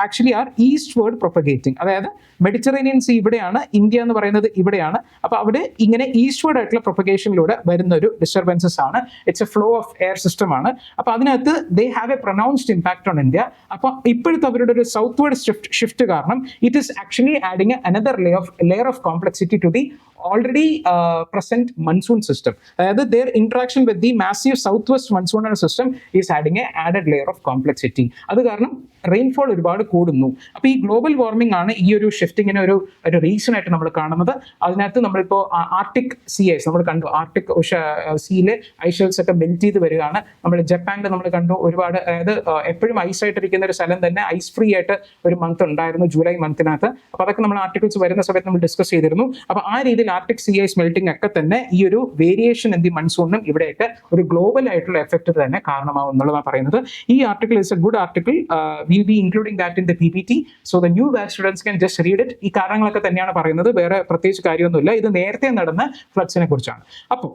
actually are eastward propagating. അതായത് മെഡിറ്ററേനിയൻ സീ ഇവിടെയാണ്, ഇന്ത്യ എന്ന് പറയുന്നത് ഇവിടെയാണ്. അപ്പോൾ അവിടെ ഇങ്ങനെ ഈസ്റ്റ് വേർഡ് ആയിട്ടുള്ള പ്രൊപ്പഗേഷനിലൂടെ വരുന്ന ഒരു ഡിസ്റ്റർബൻസസ് ആണ്. It's a flow of air system ആണ്. അപ്പോൾ അതിനകത്ത് they have a pronounced impact on India. അപ്പോൾ ഇപ്പോഴത്തെ അവരുടെ ഒരു സൗത്ത് വേർഡ് ഷിഫ്റ്റ് കാരണം it is actually adding another layer of complexity to the already present monsoon system. അതായത് their interaction with the massive southwest monsoonal system is adding a added layer of complexity. അത് കാരണം rainfall ഒരുപാട് കൂടുന്നു. അപ്പോൾ ഈ global warming ആണ് ഈ ഒരു ഷിഫ്റ്റിങ്ങിന് ഒരു റീസൺ ആയിട്ട് നമ്മൾ കാണുന്നത്. അതിനകത്ത് നമ്മളിപ്പോൾ ആർട്ടിക് സീ ഐസ് നമ്മൾ കണ്ടു, ആർട്ടിക് സീയിലെ ഐഷൽസ് ഒക്കെ മെൽറ്റ് ചെയ്ത് വരികയാണ്. നമ്മൾ ജപ്പാനിൽ നമ്മൾ കണ്ടു ഒരുപാട്, അതായത് എപ്പോഴും ഐസ് ആയിട്ടിരിക്കുന്ന ഒരു സ്ഥലം തന്നെ ഐസ് ഫ്രീ ആയിട്ട് ഒരു മന്ത് ഉണ്ടായിരുന്നു, ജൂലൈ മന്തിനകത്ത്. അപ്പോൾ അതൊക്കെ നമ്മൾ ആർട്ടിക്കിൾസ് വരുന്ന സമയത്ത് നമ്മൾ ഡിസ്കസ് ചെയ്തിരുന്നു. അപ്പോൾ ആ രീതിയിൽ ആർട്ടിക് സീ ഐസ് മെൽറ്റിംഗ് ഒക്കെ തന്നെ ഈ ഒരു വേരിയേഷൻ ഇൻ ദി മൺസൂണിനും ഇവിടെയൊക്കെ ഒരു ഗ്ലോബൽ ആയിട്ടുള്ള എഫക്റ്റ് തന്നെ കാരണമാവും എന്നുള്ളതാണ് പറയുന്നത്. ഈ article is A good article. We'll be including that in the PPT, so the new batch students can just read it. ഈ കാരണങ്ങളൊക്കെ തന്നെയാണ് പറയുന്നത്, വേറെ പ്രത്യേകിച്ച് കാര്യമൊന്നുമില്ല. ഇത് നേരത്തെ നടന്ന ഫ്ലഡ്സിനെ കുറിച്ചാണ്. അപ്പോൾ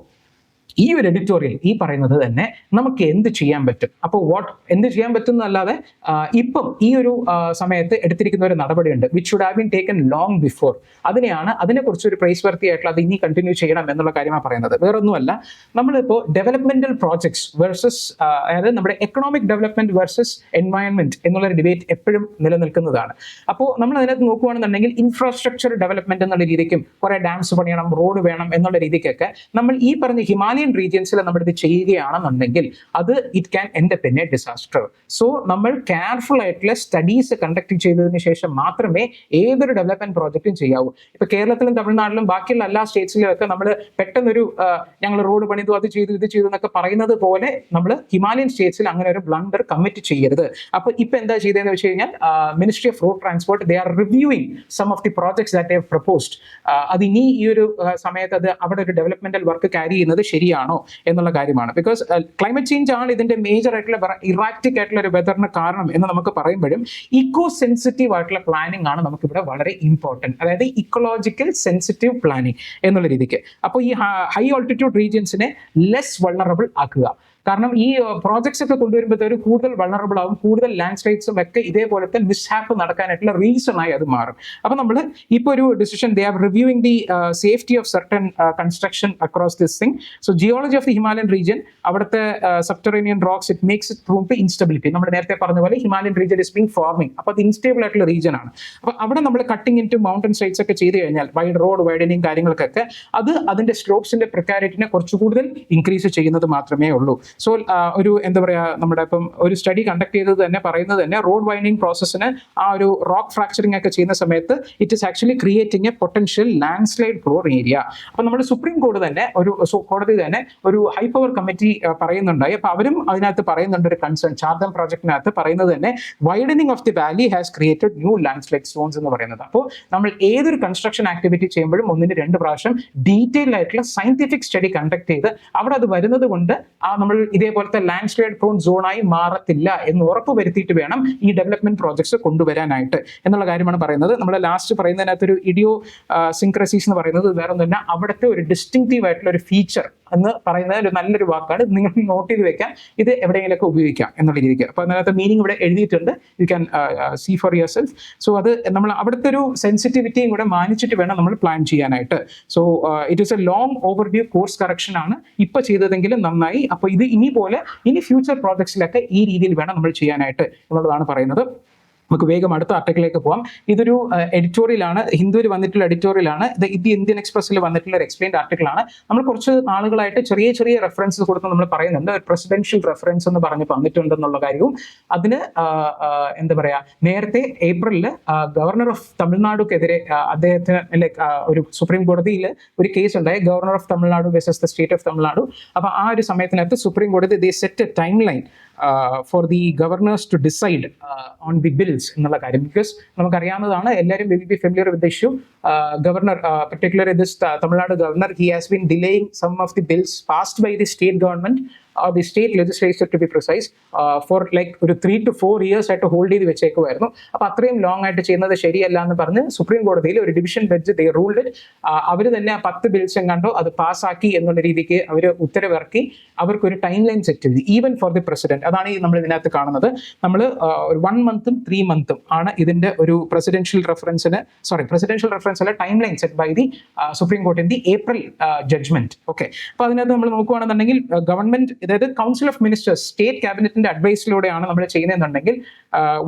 ഈ ഒരു എഡിറ്റോറിയൽ ഈ പറയുന്നത് തന്നെ നമുക്ക് എന്ത് ചെയ്യാൻ പറ്റും, അപ്പോൾ എന്ത് ചെയ്യാൻ പറ്റും എന്നല്ലാതെ ഇപ്പം ഈ ഒരു സമയത്ത് എടുത്തിരിക്കുന്ന ഒരു നടപടിയുണ്ട് which should have been taken long before. അതിനെക്കുറിച്ച് ഒരു പ്രൈസ് വർത്തി ആയിട്ടുള്ള അത് ഇനി കണ്ടിന്യൂ ചെയ്യണം എന്നുള്ള കാര്യമാണ് പറയുന്നത്. വേറൊന്നുമല്ല, നമ്മളിപ്പോൾ ഡെവലപ്മെന്റൽ പ്രോജക്ട്സ് വേഴ്സസ്, അതായത് നമ്മുടെ എക്കണോമിക് ഡെവലപ്മെന്റ് വേഴ്സസ് എൻവയൺമെന്റ് എന്നുള്ളൊരു ഡിബേറ്റ് എപ്പോഴും നിലനിൽക്കുന്നതാണ്. അപ്പോൾ നമ്മൾ അതിനകത്ത് നോക്കുകയാണെന്നുണ്ടെങ്കിൽ ഇൻഫ്രാസ്ട്രക്ചർ ഡെവലപ്മെന്റ് എന്നുള്ള രീതിക്കും കുറെ ഡാംസ് പണിയണം, റോഡ് വേണം എന്നുള്ള രീതിക്കൊക്കെ നമ്മൾ ഈ പറഞ്ഞ ഹിമാലയൻ റീജിയൻസിൽ നമ്മൾ ഇത് ചെയ്യുകയാണെന്നുണ്ടെങ്കിൽ അത് it can end up in a disaster. So നമ്മൾ കെയർഫുൾ ആയിട്ടുള്ള സ്റ്റഡീസ് കണ്ടക്ട് ചെയ്തതിന് ശേഷം മാത്രമേ ഏതൊരു ഡെവലപ്മെന്റ് പ്രോജക്റ്റും ചെയ്യാവൂ. ഇപ്പൊ കേരളത്തിലും തമിഴ്നാട്ടിലും ബാക്കിയുള്ള എല്ലാ സ്റ്റേറ്റ്സിലും ഒക്കെ നമ്മൾ പെട്ടെന്നൊരു ഞങ്ങൾ റോഡ് പണിതു, അത് ചെയ്തു, ഇത് ചെയ്തു എന്നൊക്കെ പറയുന്നത് പോലെ നമ്മൾ ഹിമാലയൻ സ്റ്റേറ്റ്സിൽ അങ്ങനെ ഒരു ബ്ലണ്ടർ കമ്മിറ്റ് ചെയ്യരുത്. അപ്പൊ ഇപ്പൊ എന്താ ചെയ്തതെന്ന് വെച്ച് കഴിഞ്ഞാൽ ministry of road transport they are reviewing some of the projects that have proposed. അത് ഇനി ഈ ഒരു സമയത്ത് അത് അവിടെ ഒരു ഡെവലപ്മെന്റൽ വർക്ക് ക്യാരി ചെയ്യുന്നത് ശരിയാണോ എന്നുള്ള കാര്യമാണ്. ബിക്കോസ് ക്ലൈമറ്റ് ചേഞ്ച് ആണ് ഇതിന്റെ മേജർ ആയിട്ടുള്ള ഇറാക്റ്റിക് ആയിട്ടുള്ള ഒരു വെതറിന് കാരണം എന്ന് നമുക്ക് പറയുമ്പോഴും ഇക്കോ സെൻസിറ്റീവ് ആയിട്ടുള്ള പ്ലാനിങ് ആണ് നമുക്കിവിടെ വളരെ ഇമ്പോർട്ടൻറ്റ്. അതായത് ഇക്കോളജിക്കൽ സെൻസിറ്റീവ് പ്ലാനിങ് എന്നുള്ള രീതിക്ക്. അപ്പോൾ ഈ ഹൈ ഓൾട്ടിറ്റ്യൂഡ് റീജിയൻസിനെ ലെസ് വൾണറബിൾ ആക്കുക. കാരണം ഈ പ്രോജക്ട്സ് ഒക്കെ കൊണ്ടുവരുമ്പോഴത്തേക്ക് കൂടുതൽ വൾണറബിൾ ആവും, കൂടുതൽ ലാൻഡ് സ്ലൈഡ്സും ഒക്കെ ഇതേപോലത്തെ മിസ്ഹാപ്പ് നടക്കാനായിട്ടുള്ള റീസൺ ആയി അത് മാറും. അപ്പോൾ നമ്മൾ ഇപ്പോൾ ഒരു decision they are reviewing the safety of certain construction across this thing. So geology of the Himalayan region, അവിടുത്തെ subterranean rocks it makes it prove instability. നമ്മൾ നേരത്തെ പറഞ്ഞ പോലെ Himalayan region is being forming. അപ്പോൾ അത് ഇൻസ്റ്റേബിൾ ആയിട്ടുള്ള റീജിയൻ ആണ്. അപ്പോൾ അവിടെ നമ്മൾ cutting into mountain sides ഒക്കെ ചെയ്ത് കഴിഞ്ഞാൽ റോഡ് വൈഡനിങ് കാര്യങ്ങൾക്കൊക്കെ അത് അതിന്റെ സ്ലോപ്സിന്റെ പ്രിക്കാരിറ്റിനെ കുറച്ച് കൂടുതൽ ഇൻക്രീസ് ചെയ്യുന്നത് മാത്രമേ ഉള്ളൂ. സോ ഒരു എന്താ പറയുക, നമ്മുടെ ഇപ്പം ഒരു സ്റ്റഡി കണ്ടക്ട് ചെയ്തത് തന്നെ പറയുന്നത് തന്നെ റോഡ് വൈൻഡിങ് പ്രോസസ്സിന് ആ ഒരു റോക്ക് ഫ്രാക്ചറിങ് ഒക്കെ ചെയ്യുന്ന സമയത്ത് it is actually creating A potential land slide prawn area. അപ്പം നമ്മുടെ സുപ്രീം കോടതി തന്നെ കോടതി തന്നെ ഒരു ഹൈ പവർ കമ്മിറ്റി പറയുന്നുണ്ടായി. അപ്പോൾ അവരും അതിനകത്ത് പറയുന്നുണ്ട് ഒരു കൺസേൺ. ചാർദം പ്രോജക്റ്റിനകത്ത് പറയുന്നത് തന്നെ widening of the Valley has created new land slide stones എന്ന് പറയുന്നത്. അപ്പോൾ നമ്മൾ ഏതൊരു കൺസ്ട്രക്ഷൻ ആക്ടിവിറ്റി ചെയ്യുമ്പോഴും 1-2 പ്രാവശ്യം ഡീറ്റെയിൽ ആയിട്ടുള്ള സയന്റിഫിക് സ്റ്റഡി കണ്ടക്ട് ചെയ്ത് അവിടെ അത് വരുന്നത് കൊണ്ട് നമ്മൾ ഇതേപോലത്തെ ലാൻഡ് സ്ലൈഡ് പ്രോൺ സോണായി മാറത്തില്ല എന്ന് ഉറപ്പ് വരുത്തിയിട്ട് വേണം ഈ ഡെവലപ്മെന്റ് പ്രോജക്ട്സ് കൊണ്ടുവരാനായിട്ട് എന്നുള്ള കാര്യമാണ് പറയുന്നത്. നമ്മൾ ലാസ്റ്റ് പറയുന്നതിനകത്തൊരു ഇഡിയോ സിൻക്രസീസ് എന്ന് പറയുന്നത് വേറെ ഒന്നുമില്ല, അവിടുത്തെ ഒരു ഡിസ്റ്റിങ്റ്റീവ് ആയിട്ടുള്ള ഒരു ഫീച്ചർ എന്ന് പറയുന്നത് ഒരു നല്ലൊരു വാക്കാണ്. നിങ്ങൾ നോട്ട് ചെയ്ത് വെക്കാം, ഇത് എവിടെയെങ്കിലൊക്കെ ഉപയോഗിക്കാം എന്നുള്ള രീതിക്ക്. അപ്പോൾ അതിനകത്ത് മീനിങ് ഇവിടെ എഴുതിയിട്ടുണ്ട്, you can see for yourself. So അത് നമ്മൾ അവിടുത്തെ ഒരു സെൻസിറ്റിവിറ്റിയും കൂടെ മാനിച്ചിട്ട് വേണം നമ്മൾ പ്ലാൻ ചെയ്യാനായിട്ട്. So it is a long overdue course correction ആണ് ഇപ്പോൾ ചെയ്തതെങ്കിലും നന്നായി. അപ്പോൾ ഇത് ഇനി ഫ്യൂച്ചർ പ്രോജക്ട്സിലൊക്കെ ഈ രീതിയിൽ വേണം നമ്മൾ ചെയ്യാനായിട്ട് എന്നുള്ളതാണ് പറയുന്നത്. നമുക്ക് വേഗം അടുത്ത ആർട്ടിക്കിളിലേക്ക് പോകാം. ഇതൊരു എഡിറ്റോറിയലാണ്, ഹിന്ദുവിൽ വന്നിട്ടുള്ള എഡിറ്റോറിയലാണ്. ഇത് ഇന്ത്യൻ എക്സ്പ്രസ്സിൽ വന്നിട്ടുള്ള ഒരു എക്സ്പ്ലെയിൻഡ് ആർട്ടിക്കിളാണ്. നമ്മൾ കുറച്ച് നാളുകളായിട്ട് ചെറിയ ചെറിയ റെഫറൻസ് കൊടുത്ത് നമ്മൾ പറയുന്നുണ്ട്. ഒരു പ്രസിഡൻഷ്യൽ റെഫറൻസ് എന്ന് പറഞ്ഞ് വന്നിട്ടുണ്ടെന്നുള്ള കാര്യവും അതിന് എന്താ പറയുക, നേരത്തെ ഏപ്രിലിൽ ഗവർണർ ഓഫ് തമിഴ്നാടുക്കെതിരെ അദ്ദേഹത്തിന് ഒരു സുപ്രീം കോടതിയിൽ ഒരു കേസ് ഉണ്ടായി, governor of Tamil Nadu versus the state of Tamil Nadu. അപ്പോൾ ആ ഒരു സമയത്തിനകത്ത് സുപ്രീം കോടതി they set a timeline for the governors to decide on the bills എന്നുള്ള കാര്യം. ബിക്കോസ് നമുക്കറിയാവുന്നതാണ്, എല്ലാവരും will be familiar with the issue. Governor, particularly this Tamil Nadu governor, he has been delaying some of the bills passed by the state government or the state legislature to be precise for like ഒരു 3 to 4 years ആയിട്ട് hold ചെയ്ത് വെച്ചേക്കുമായിരുന്നു. അപ്പോൾ അത്രയും long ആയിട്ട് ചെയ്യുന്നത് ശരിയല്ല എന്ന് പറഞ്ഞ് സുപ്രീം കോടതിയിൽ ഒരു division bench they ruled it. അവർ തന്നെ 10 ബിൽസ് എങ്ങാണ്ടോ അത് പാസ്സാക്കി എന്നുള്ള രീതിക്ക് അവർ ഉത്തരവിറക്കി അവർക്കൊരു ടൈം ലൈൻ സെറ്റ് ചെയ്തു, ഈവൻ ഫോർ ദി പ്രസിഡന്റ്. അതാണ് നമ്മൾ ഇതിനകത്ത് കാണുന്നത്. നമ്മൾ ഒരു 1 monthും 3 monthും ആണ് ഇതിന്റെ ഒരു പ്രസിഡൻഷ്യൽ റെഫറൻസ് അല്ല, timeline set by the Supreme Court in the April judgment. Okay, അപ്പോൾ അതിനകത്ത് നമ്മൾ നോക്കുകയാണെന്നുണ്ടെങ്കിൽ ഗവൺമെന്റ് അതായത് കൗൺസിൽ ഓഫ് മിനിസ്റ്റേഴ്സ് സ്റ്റേറ്റ് ക്യാബിനറ്റിന്റെ അഡ്വൈസിലൂടെയാണ് നമ്മൾ ചെയ്യുന്നതെന്നുണ്ടെങ്കിൽ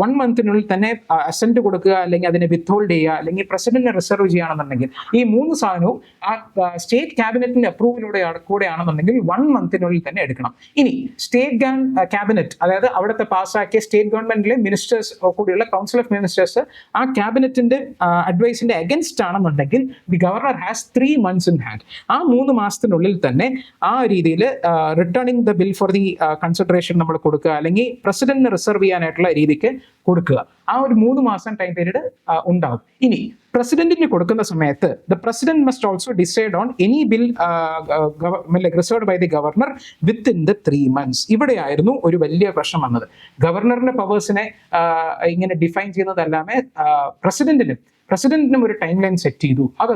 1 മന്തിനുള്ളിൽ തന്നെ അസെന്റ് കൊടുക്കുക, അല്ലെങ്കിൽ അതിനെ വിത്ത്ഹോൾഡ് ചെയ്യുക, അല്ലെങ്കിൽ പ്രസിഡന്റിനെ റിസർവ് ചെയ്യുകയാണെന്നുണ്ടെങ്കിൽ ഈ 3 സാധനവും ആ സ്റ്റേറ്റ് ക്യാബിനറ്റിന്റെ അപ്രൂവലിലൂടെ കൂടെയാണെന്നുണ്ടെങ്കിൽ 1 മന്തിനുള്ളിൽ തന്നെ എടുക്കണം. ഇനി സ്റ്റേറ്റ് ക്യാബിനറ്റ്, അതായത് അവിടുത്തെ പാസ്സാക്കിയ സ്റ്റേറ്റ് ഗവൺമെന്റിലെ മിനിസ്റ്റേഴ്സ് കൂടിയുള്ള കൗൺസിൽ ഓഫ് മിനിസ്റ്റേഴ്സ് ആ ക്യാബിനറ്റിന്റെ അഡ്വൈസിന്റെ അഗൻസ്റ്റ് ആണെന്നുണ്ടെങ്കിൽ the governor has 3 months in hand. ആ 3 മാസത്തിനുള്ളിൽ തന്നെ ആ രീതിയിൽ returning the bill for the consideration നമ്മൾ കൊടുക്കുക, അല്ലെങ്കിൽ പ്രസിഡന്റിന് റിസർവ് ചെയ്യാനായിട്ടുള്ള രീതിക്ക് കൊടുക്കുക. ആ ഒരു 3 മാസം ടൈം പീരീഡ് ഉണ്ടാവും. ഇനി പ്രസിഡന്റിന് കൊടുക്കുന്ന സമയത്ത് the president must also decide on any bill reserved by the governor within the 3 months. ഇവിടെയായിരുന്നു ഒരു വലിയ പ്രശ്നം വന്നത്. ഗവർണറിന്റെ പവേഴ്സിനെ ഇങ്ങനെ ഡിഫൈൻ ചെയ്യുന്നതല്ലാതെ പ്രസിഡന്റിനും ഒരു ടൈം ലൈൻ സെറ്റ് ചെയ്തു. അത്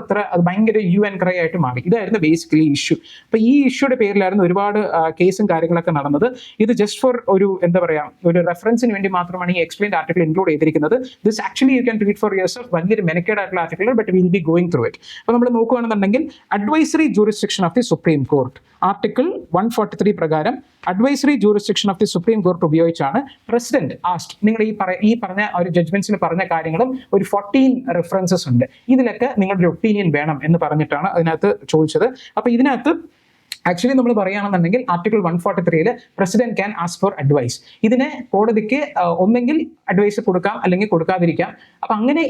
ഭയങ്കര ക്രൈ ആയിട്ട് മാറി. ഇതായിരുന്നു ബേസിക്കലി ഇഷ്യൂ. അപ്പൊ ഈ ഇഷ്യൂയുടെ പേരിലായിരുന്നു ഒരുപാട് കേസും കാര്യങ്ങളൊക്കെ നടന്നത്. ഇത് ജസ്റ്റ് ഫോർ ഒരു ഒരു റെഫറൻസിന് വേണ്ടി മാത്രമാണ് ഈ എക്സ്പ്ലെയിൻഡ് ആർട്ടിക്കിൾ ഇൻക്ലൂഡ് ചെയ്തിരിക്കുന്നത്. This actually you can read four yourself. വലിയൊരു മെനക്കേഡ് ആയിട്ടുള്ള article, but will be going through it. അപ്പൊ നമ്മൾ നോക്കുകയാണെന്നുണ്ടെങ്കിൽ advisory jurisdiction of the Supreme court article 143 പ്രകാരം advisory jurisdiction of the Supreme court ഉപയോഗിച്ചാണ് പ്രസിഡന്റ് ആസ്റ്റ് നിങ്ങൾ ഈ പറഞ്ഞ ഒരു ജഡ്ജ്മെന്റ്സിൽ പറഞ്ഞ കാര്യങ്ങളും ഒരു 14 റെഫറൻസസ് ഉണ്ട്. ഇതിലൊക്കെ നിങ്ങളുടെ ഒപ്പീനിയൻ വേണം എന്ന് പറഞ്ഞിട്ടാണ് അതിനകത്ത് ചോദിച്ചത്. അപ്പൊ ഇതിനകത്ത് ആക്ച്വലി നമ്മൾ പറയുകയാണെന്നുണ്ടെങ്കിൽ article 143 president can ask for advice. ഇതിനെ കോടതിക്ക് ഒന്നെങ്കിൽ അഡ്വൈസ് കൊടുക്കാം, അല്ലെങ്കിൽ കൊടുക്കാതിരിക്കാം. അപ്പൊ അങ്ങനെ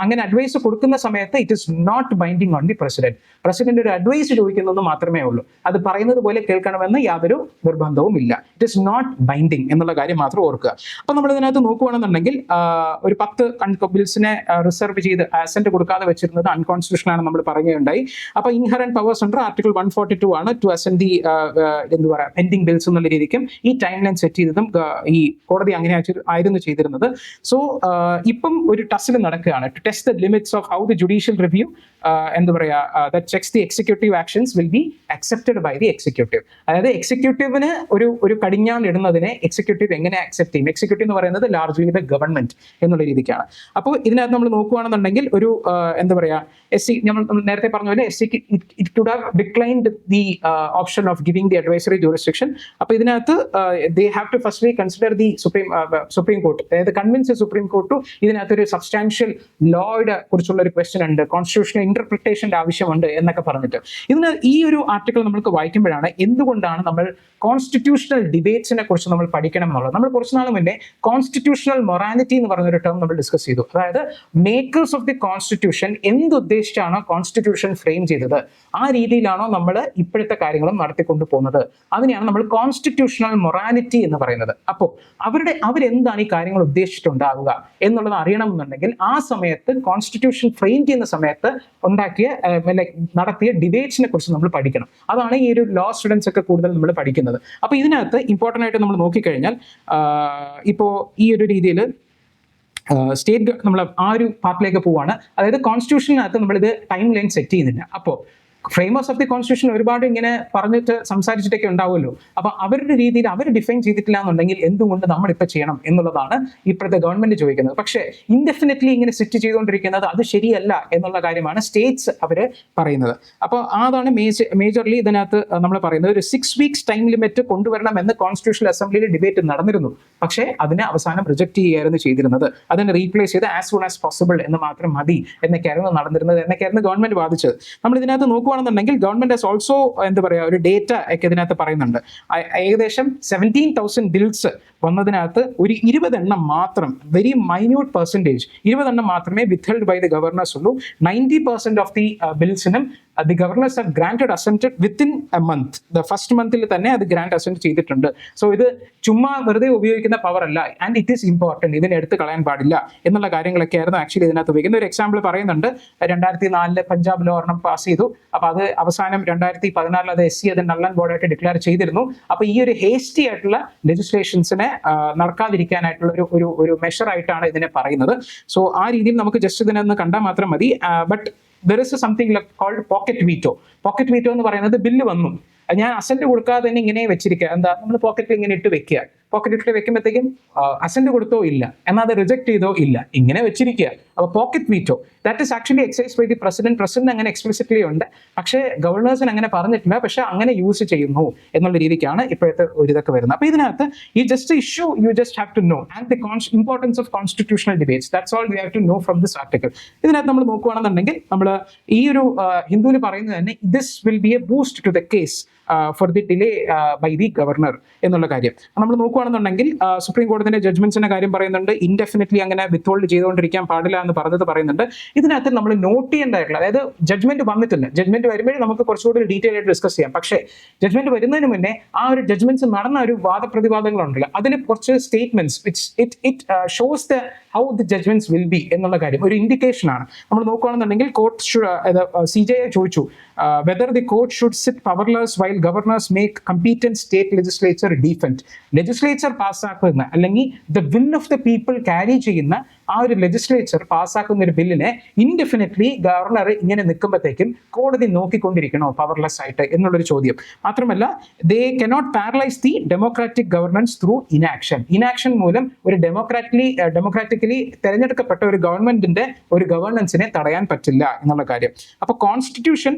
അങ്ങനെ അഡ്വൈസ് കൊടുക്കുന്ന സമയത്ത് it is not binding on the president. President ഒരു അഡ്വൈസ് ചോദിക്കുന്നതെന്ന് മാത്രമേ ഉള്ളൂ. അത് പറയുന്നത് പോലെ കേൾക്കണമെന്ന് യാതൊരു നിർബന്ധവും ഇല്ല. ഇറ്റ് ഇസ് നോട്ട് ബൈൻഡിങ് എന്നുള്ള കാര്യം മാത്രം ഓർക്കുക. അപ്പൊ നമ്മൾ ഇതിനകത്ത് നോക്കുകയാണെന്നുണ്ടെങ്കിൽ ഒരു 10 ബിൽസിനെ റിസർവ് ചെയ്ത് അസെന്റ് കൊടുക്കാതെ വെച്ചിരുന്നത് അൺകോൺസ്റ്റിറ്റ്യൂഷണൽ ആണ് നമ്മൾ പറയുകയുണ്ടായി. അപ്പൊ ഇൻഹറന്റ് പവേഴ്സ് ഉണ്ട് ആർട്ടിക്കിൾ 142 ആണ് to assent the pending bills എന്നുള്ള രീതിക്കും ഈ ടൈം ലൈൻ സെറ്റ് ചെയ്തതും ഈ കോടതി അങ്ങനെ ആയിരുന്നു ചെയ്തിരുന്നത്. സോ ഇപ്പം ഒരു ടസിൽ നടക്കുകയാണ് to test the limits of how the judicial review that checks the executive actions will be accepted by the executive. അതായത് എക്സിക്യൂട്ടീവിന് ഒരു കടിഞ്ഞാൺ ഇടുന്നതിനെ എക്സിക്യൂട്ടീവ് എങ്ങനെ അക്സെപ്റ്റ് ചെയ്യും? എക്സിക്യൂട്ടീവ് എന്ന് പറയുന്നത് ലാർജ്ലി ദ ഗവൺമെന്റ് എന്നുള്ള രീതിക്കാണ്. അപ്പോൾ ഇതിനകത്ത് നമ്മൾ നോക്കുകയാണെന്നുണ്ടെങ്കിൽ ഒരു SC നമ്മൾ നേരത്തെ പറഞ്ഞ പോലെ SC it could have declined the option of giving the advisory jurisdiction. അപ്പോൾ ഇതിനകത്ത് they have to firstly consider the Supreme Court, അതായത് കൺവിൻസ് സുപ്രീം കോർട്ട് ഇതിനകത്തൊരു സബ്സ്റ്റാൻഷ്യൽ ലോയുടെ കുറിച്ചുള്ള ഒരു ക്വസ്റ്റ്യൻ ഉണ്ട്, കോൺസ്റ്റിറ്റ്യൂഷണൽ ഇന്റർപ്രിട്ടേഷന്റെ ആവശ്യമുണ്ട് എന്നൊക്കെ പറഞ്ഞിട്ട് ഈ ഒരു ആർട്ടിക്കിൾ നമുക്ക് വായിക്കുമ്പോഴാണ് എന്തുകൊണ്ടാണ് നമ്മൾ കോൺസ്റ്റിറ്റ്യൂഷണൽ ഡിബേറ്റ്സിനെ കുറിച്ച് നമ്മൾ പഠിക്കണം എന്നുള്ളത്. നമ്മൾ കുറച്ച് നാൾ മുന്നേ കോൺസ്റ്റിറ്റ്യൂഷണൽ മൊറാലിറ്റി എന്ന് പറഞ്ഞൊരു ടേം നമ്മൾ ഡിസ്കസ് ചെയ്തു. അതായത് മേക്കേഴ്സ് ഓഫ് ദി കോൺസ്റ്റിറ്റ്യൂഷൻ എന്തുദ്ദേശിച്ചാണോ കോൺസ്റ്റിറ്റ്യൂഷൻ ഫ്രെയിം ചെയ്തത് ആ രീതിയിലാണോ നമ്മൾ ഇപ്പോഴത്തെ കാര്യങ്ങളും നടത്തിക്കൊണ്ടു പോകുന്നത്, അതിനെയാണ് നമ്മൾ കോൺസ്റ്റിറ്റ്യൂഷണൽ മൊറാലിറ്റി എന്ന് പറയുന്നത്. അപ്പോൾ അവരെന്താണ് ഈ കാര്യങ്ങൾ ഉദ്ദേശിച്ചിട്ടുണ്ടാവുക എന്നുള്ളത് അറിയണമെന്നുണ്ടെങ്കിൽ ആ സമയത്ത് കോൺസ്റ്റിറ്റ്യൂഷൻ ഫ്രെയിം ചെയ്യുന്ന സമയത്ത് നടത്തിയ ഡിബേറ്റ്സിനെ കുറിച്ച് നമ്മൾ പഠിക്കണം. അതാണ് ഈ ഒരു ലോ സ്റ്റുഡൻസ് ഒക്കെ കൂടുതൽ നമ്മൾ പഠിക്കുന്നത്. അപ്പൊ ഇതിനകത്ത് ഇമ്പോർട്ടൻ്റ് ആയിട്ട് നമ്മൾ നോക്കിക്കഴിഞ്ഞാൽ ഇപ്പോൾ ഈ ഒരു രീതിയിൽ സ്റ്റേറ്റ് നമ്മൾ ആ ഒരു പാർട്ടിലേക്ക് പോവാണ്. അതായത് കോൺസ്റ്റിറ്റ്യൂഷനകത്ത് നമ്മളിത് ടൈം ലൈൻ സെറ്റ് ചെയ്യുന്നില്ല. അപ്പോൾ ഫ്രെയിമേഴ്സ് ഓഫ് ദി കോൺസ്റ്റിറ്റ്യൂഷൻ ഒരുപാട് ഇങ്ങനെ പറഞ്ഞിട്ട് സംസാരിച്ചിട്ടൊക്കെ ഉണ്ടാവുമല്ലോ. അപ്പൊ അവരുടെ രീതിയിൽ അവർ ഡിഫൈൻ ചെയ്തിട്ടില്ല എന്നുണ്ടെങ്കിൽ എന്തുകൊണ്ട് നമ്മളിപ്പോൾ ചെയ്യണം എന്നുള്ളതാണ് ഇപ്പോഴത്തെ ഗവൺമെന്റ് ചോദിക്കുന്നത്. പക്ഷേ ഇൻഡെഫിനറ്റ്ലി ഇങ്ങനെ സെറ്റ് ചെയ്തുകൊണ്ടിരിക്കുന്നത് അത് ശരിയല്ല എന്നുള്ള കാര്യമാണ് സ്റ്റേറ്റ്സ് അവർ പറയുന്നത്. അപ്പോൾ അതാണ് മേജർലി ഇതിനകത്ത് നമ്മൾ പറയുന്നത്. ഒരു 6 weeks ടൈം ലിമിറ്റ് കൊണ്ടുവരണമെന്ന് കോൺസ്റ്റിറ്റ്യൂഷണൽ അസംബ്ലിയിൽ ഡിബേറ്റ് നടന്നിരുന്നു. പക്ഷേ അതിനെ അവസാനം റിജക്ട് ചെയ്യുകയായിരുന്നു ചെയ്തിരുന്നത്. അതിനെ റീപ്ലേസ് ചെയ്ത് ആസ് സൂൺ ആസ് പോസിബിൾ എന്ന് മാത്രം മതി എന്നൊക്കെയായിരുന്നു നടന്നിരുന്നത്, എന്നൊക്കെയായിരുന്നു ഗവൺമെന്റ് വാദിച്ചത്. നമ്മൾ ഇതിനകത്ത് നോക്കുകയാണെന്നുണ്ടെങ്കിൽ ഗവൺമെന്റ് ഹാസ് ഓൾസോ ഒരു ഡേറ്റ ഒക്കെ ഇതിനകത്ത് പറയുന്നുണ്ട്. ഏകദേശം 17,000 ബിൽസ് വന്നതിനകത്ത് ഒരു 20 എണ്ണം മാത്രം, വെരി മൈന്യൂട്ട് പെർസെൻറ്റേജ് 20 എണ്ണം മാത്രമേ വിത്ത്ഹെൽഡ് ബൈ ദി ഗവർണേഴ്സ് ഉള്ളൂ. 90% ഓഫ് ദി ബിൽസിനും the governors have granted assent within a month. The first മന്തിൽ തന്നെ അത് ഗ്രാന്റ് അസെന്റ് ചെയ്തിട്ടുണ്ട്. സോ ഇത് ചുമ്മാ വെറുതെ ഉപയോഗിക്കുന്ന പവർ അല്ല, ആൻഡ് ഇറ്റ് ഈസ് ഇമ്പോർട്ടൻറ്റ്, ഇതിനെ എടുത്ത് കളയാൻ പാടില്ല എന്നുള്ള കാര്യങ്ങളൊക്കെ ആയിരുന്നു ആക്ച്വലി ഇതിനകത്ത് ഉപയോഗിക്കുന്ന. ഒരു എക്സാമ്പിൾ പറയുന്നുണ്ട്. 2004 പഞ്ചാബ് ലോ ഒരെണ്ണം പാസ് ചെയ്തു. അപ്പോൾ അത് അവസാനം 2014 അത് SC അത് നൾ ആൻഡ് വോയിഡ് ആയിട്ട് ഡിക്ലെയർ ചെയ്തിരുന്നു. അപ്പോൾ ഈ ഒരു ഹേസ്റ്റി ആയിട്ടുള്ള ലെജിസ്ലേഷൻസിനെ നടക്കാതിരിക്കാനായിട്ടുള്ള ഒരു മെഷർ ആയിട്ടാണ് ഇതിനെ പറയുന്നത്. സോ ആ രീതിയിൽ നമുക്ക് ജസ്റ്റ് ഇതിനൊന്ന് കണ്ടാൽ മാത്രം മതി. But there is something like called pocket veto. Pocket veto എന്ന് പറയുന്നത് ബില്ല് വന്നു, ഞാൻ അസന്റ് കൊടുക്കാതെ തന്നെ ഇങ്ങനെ വെച്ചിരിക്കുക, എന്താ നമ്മൾ പോക്കറ്റിൽ ഇങ്ങനെ ഇട്ട് വെക്കുക, പോക്കറ്റിൽ വെക്കുമ്പോഴത്തേക്കും അസെന്റ് കൊടുത്തോ ഇല്ല, എന്നാൽ അത് റിജക്ട് ചെയ്തോ ഇല്ല, ഇങ്ങനെ വെച്ചിരിക്കുക. അപ്പോൾ pocket veto that is actually excise by the president അങ്ങനെ എക്സ്പ്ലിസിറ്റ്ലി ഉണ്ട്, പക്ഷേ ഗവർണേഴ്സിന് അങ്ങനെ പറഞ്ഞിട്ടില്ല, പക്ഷേ അങ്ങനെ യൂസ് ചെയ്യുന്നു എന്നുള്ള രീതിക്കാണ് ഇപ്പോഴത്തെ ഒരു ഇതൊക്കെ വരുന്നത്. അപ്പോൾ ഇതിനകത്ത് ഈ just issue you just have to know and the importance of constitutional debates, that's all we have to know from this article. ഇതിനകത്ത് നമ്മൾ നോക്കുകയാണെന്നുണ്ടെങ്കിൽ നമ്മൾ ഈ ഒരു ഹിന്ദുവിൽ പറയുന്നത് തന്നെ this will be a boost to the case for the delay by the governor എന്നുള്ള കാര്യം നമ്മൾ നോക്കുകയാണെന്നുണ്ടെങ്കിൽ സുപ്രീം കോടതിന്റെ ജഡ്ജ്മെന്റ്സിന്റെ കാര്യം പറയുന്നുണ്ട്. ഇൻഡെഫിനിറ്റ്ലി അങ്ങനെ വിത്ത്ഹോൾഡ് ചെയ്തുകൊണ്ടിരിക്കാൻ പാടില്ല എന്ന് പറഞ്ഞത് പറയുന്നുണ്ട്. ഇതിനകത്ത് നമ്മൾ നോട്ട് ചെയ്യേണ്ടതായിട്ടുള്ള, അതായത് ജഡ്ജ്മെന്റ് വന്നിട്ടില്ല, ജഡ്ജ്മെന്റ് വരുമ്പോഴേ നമുക്ക് കുറച്ചുകൂടി ഡീറ്റെയിൽ ആയിട്ട് ഡിസ്കസ് ചെയ്യാം. പക്ഷേ ജഡ്ജ്മെന്റ് വരുന്നതിന് മുന്നേ ആ ഒരു ജഡ്ജ്മെന്റ്സ് നടന്ന ഒരു വാദപ്രതിവാദങ്ങളുണ്ടല്ലോ, അതിൽ കുറച്ച് statements it shows the how the judgments will be എന്നുള്ള കാര്യം ഒരു ഇൻഡിക്കേഷൻ ആണ്. നമ്മൾ നോക്കുകയാണെന്നുണ്ടെങ്കിൽ കോർട്ട് CJI ചോദിച്ചു whether the court should sit powerless while governors make competent state legislature defend. Legislature പാസ്സാക്കുന്ന അല്ലെങ്കിൽ the will of the people carry ചെയ്യുന്ന ആ ഒരു ലെജിസ്ലേച്ചർ പാസ്സാക്കുന്ന ഒരു ബില്ലിനെ ഇൻഡെഫിനിറ്റ്ലി ഗവർണർ ഇങ്ങനെ നിൽക്കുമ്പോഴത്തേക്കും കോടതി നോക്കിക്കൊണ്ടിരിക്കണോ പവർലെസ് ആയിട്ട് എന്നുള്ളൊരു ചോദ്യം. മാത്രമല്ല they cannot paralyse the democratic governance through inaction മൂലം ഒരു ഡെമോക്രാറ്റിക്കലി തെരഞ്ഞെടുക്കപ്പെട്ട ഒരു ഗവൺമെന്റിന്റെ ഒരു ഗവർണൻസിനെ തടയാൻ പറ്റില്ല എന്നുള്ള കാര്യം. അപ്പൊ കോൺസ്റ്റിറ്റ്യൂഷൻ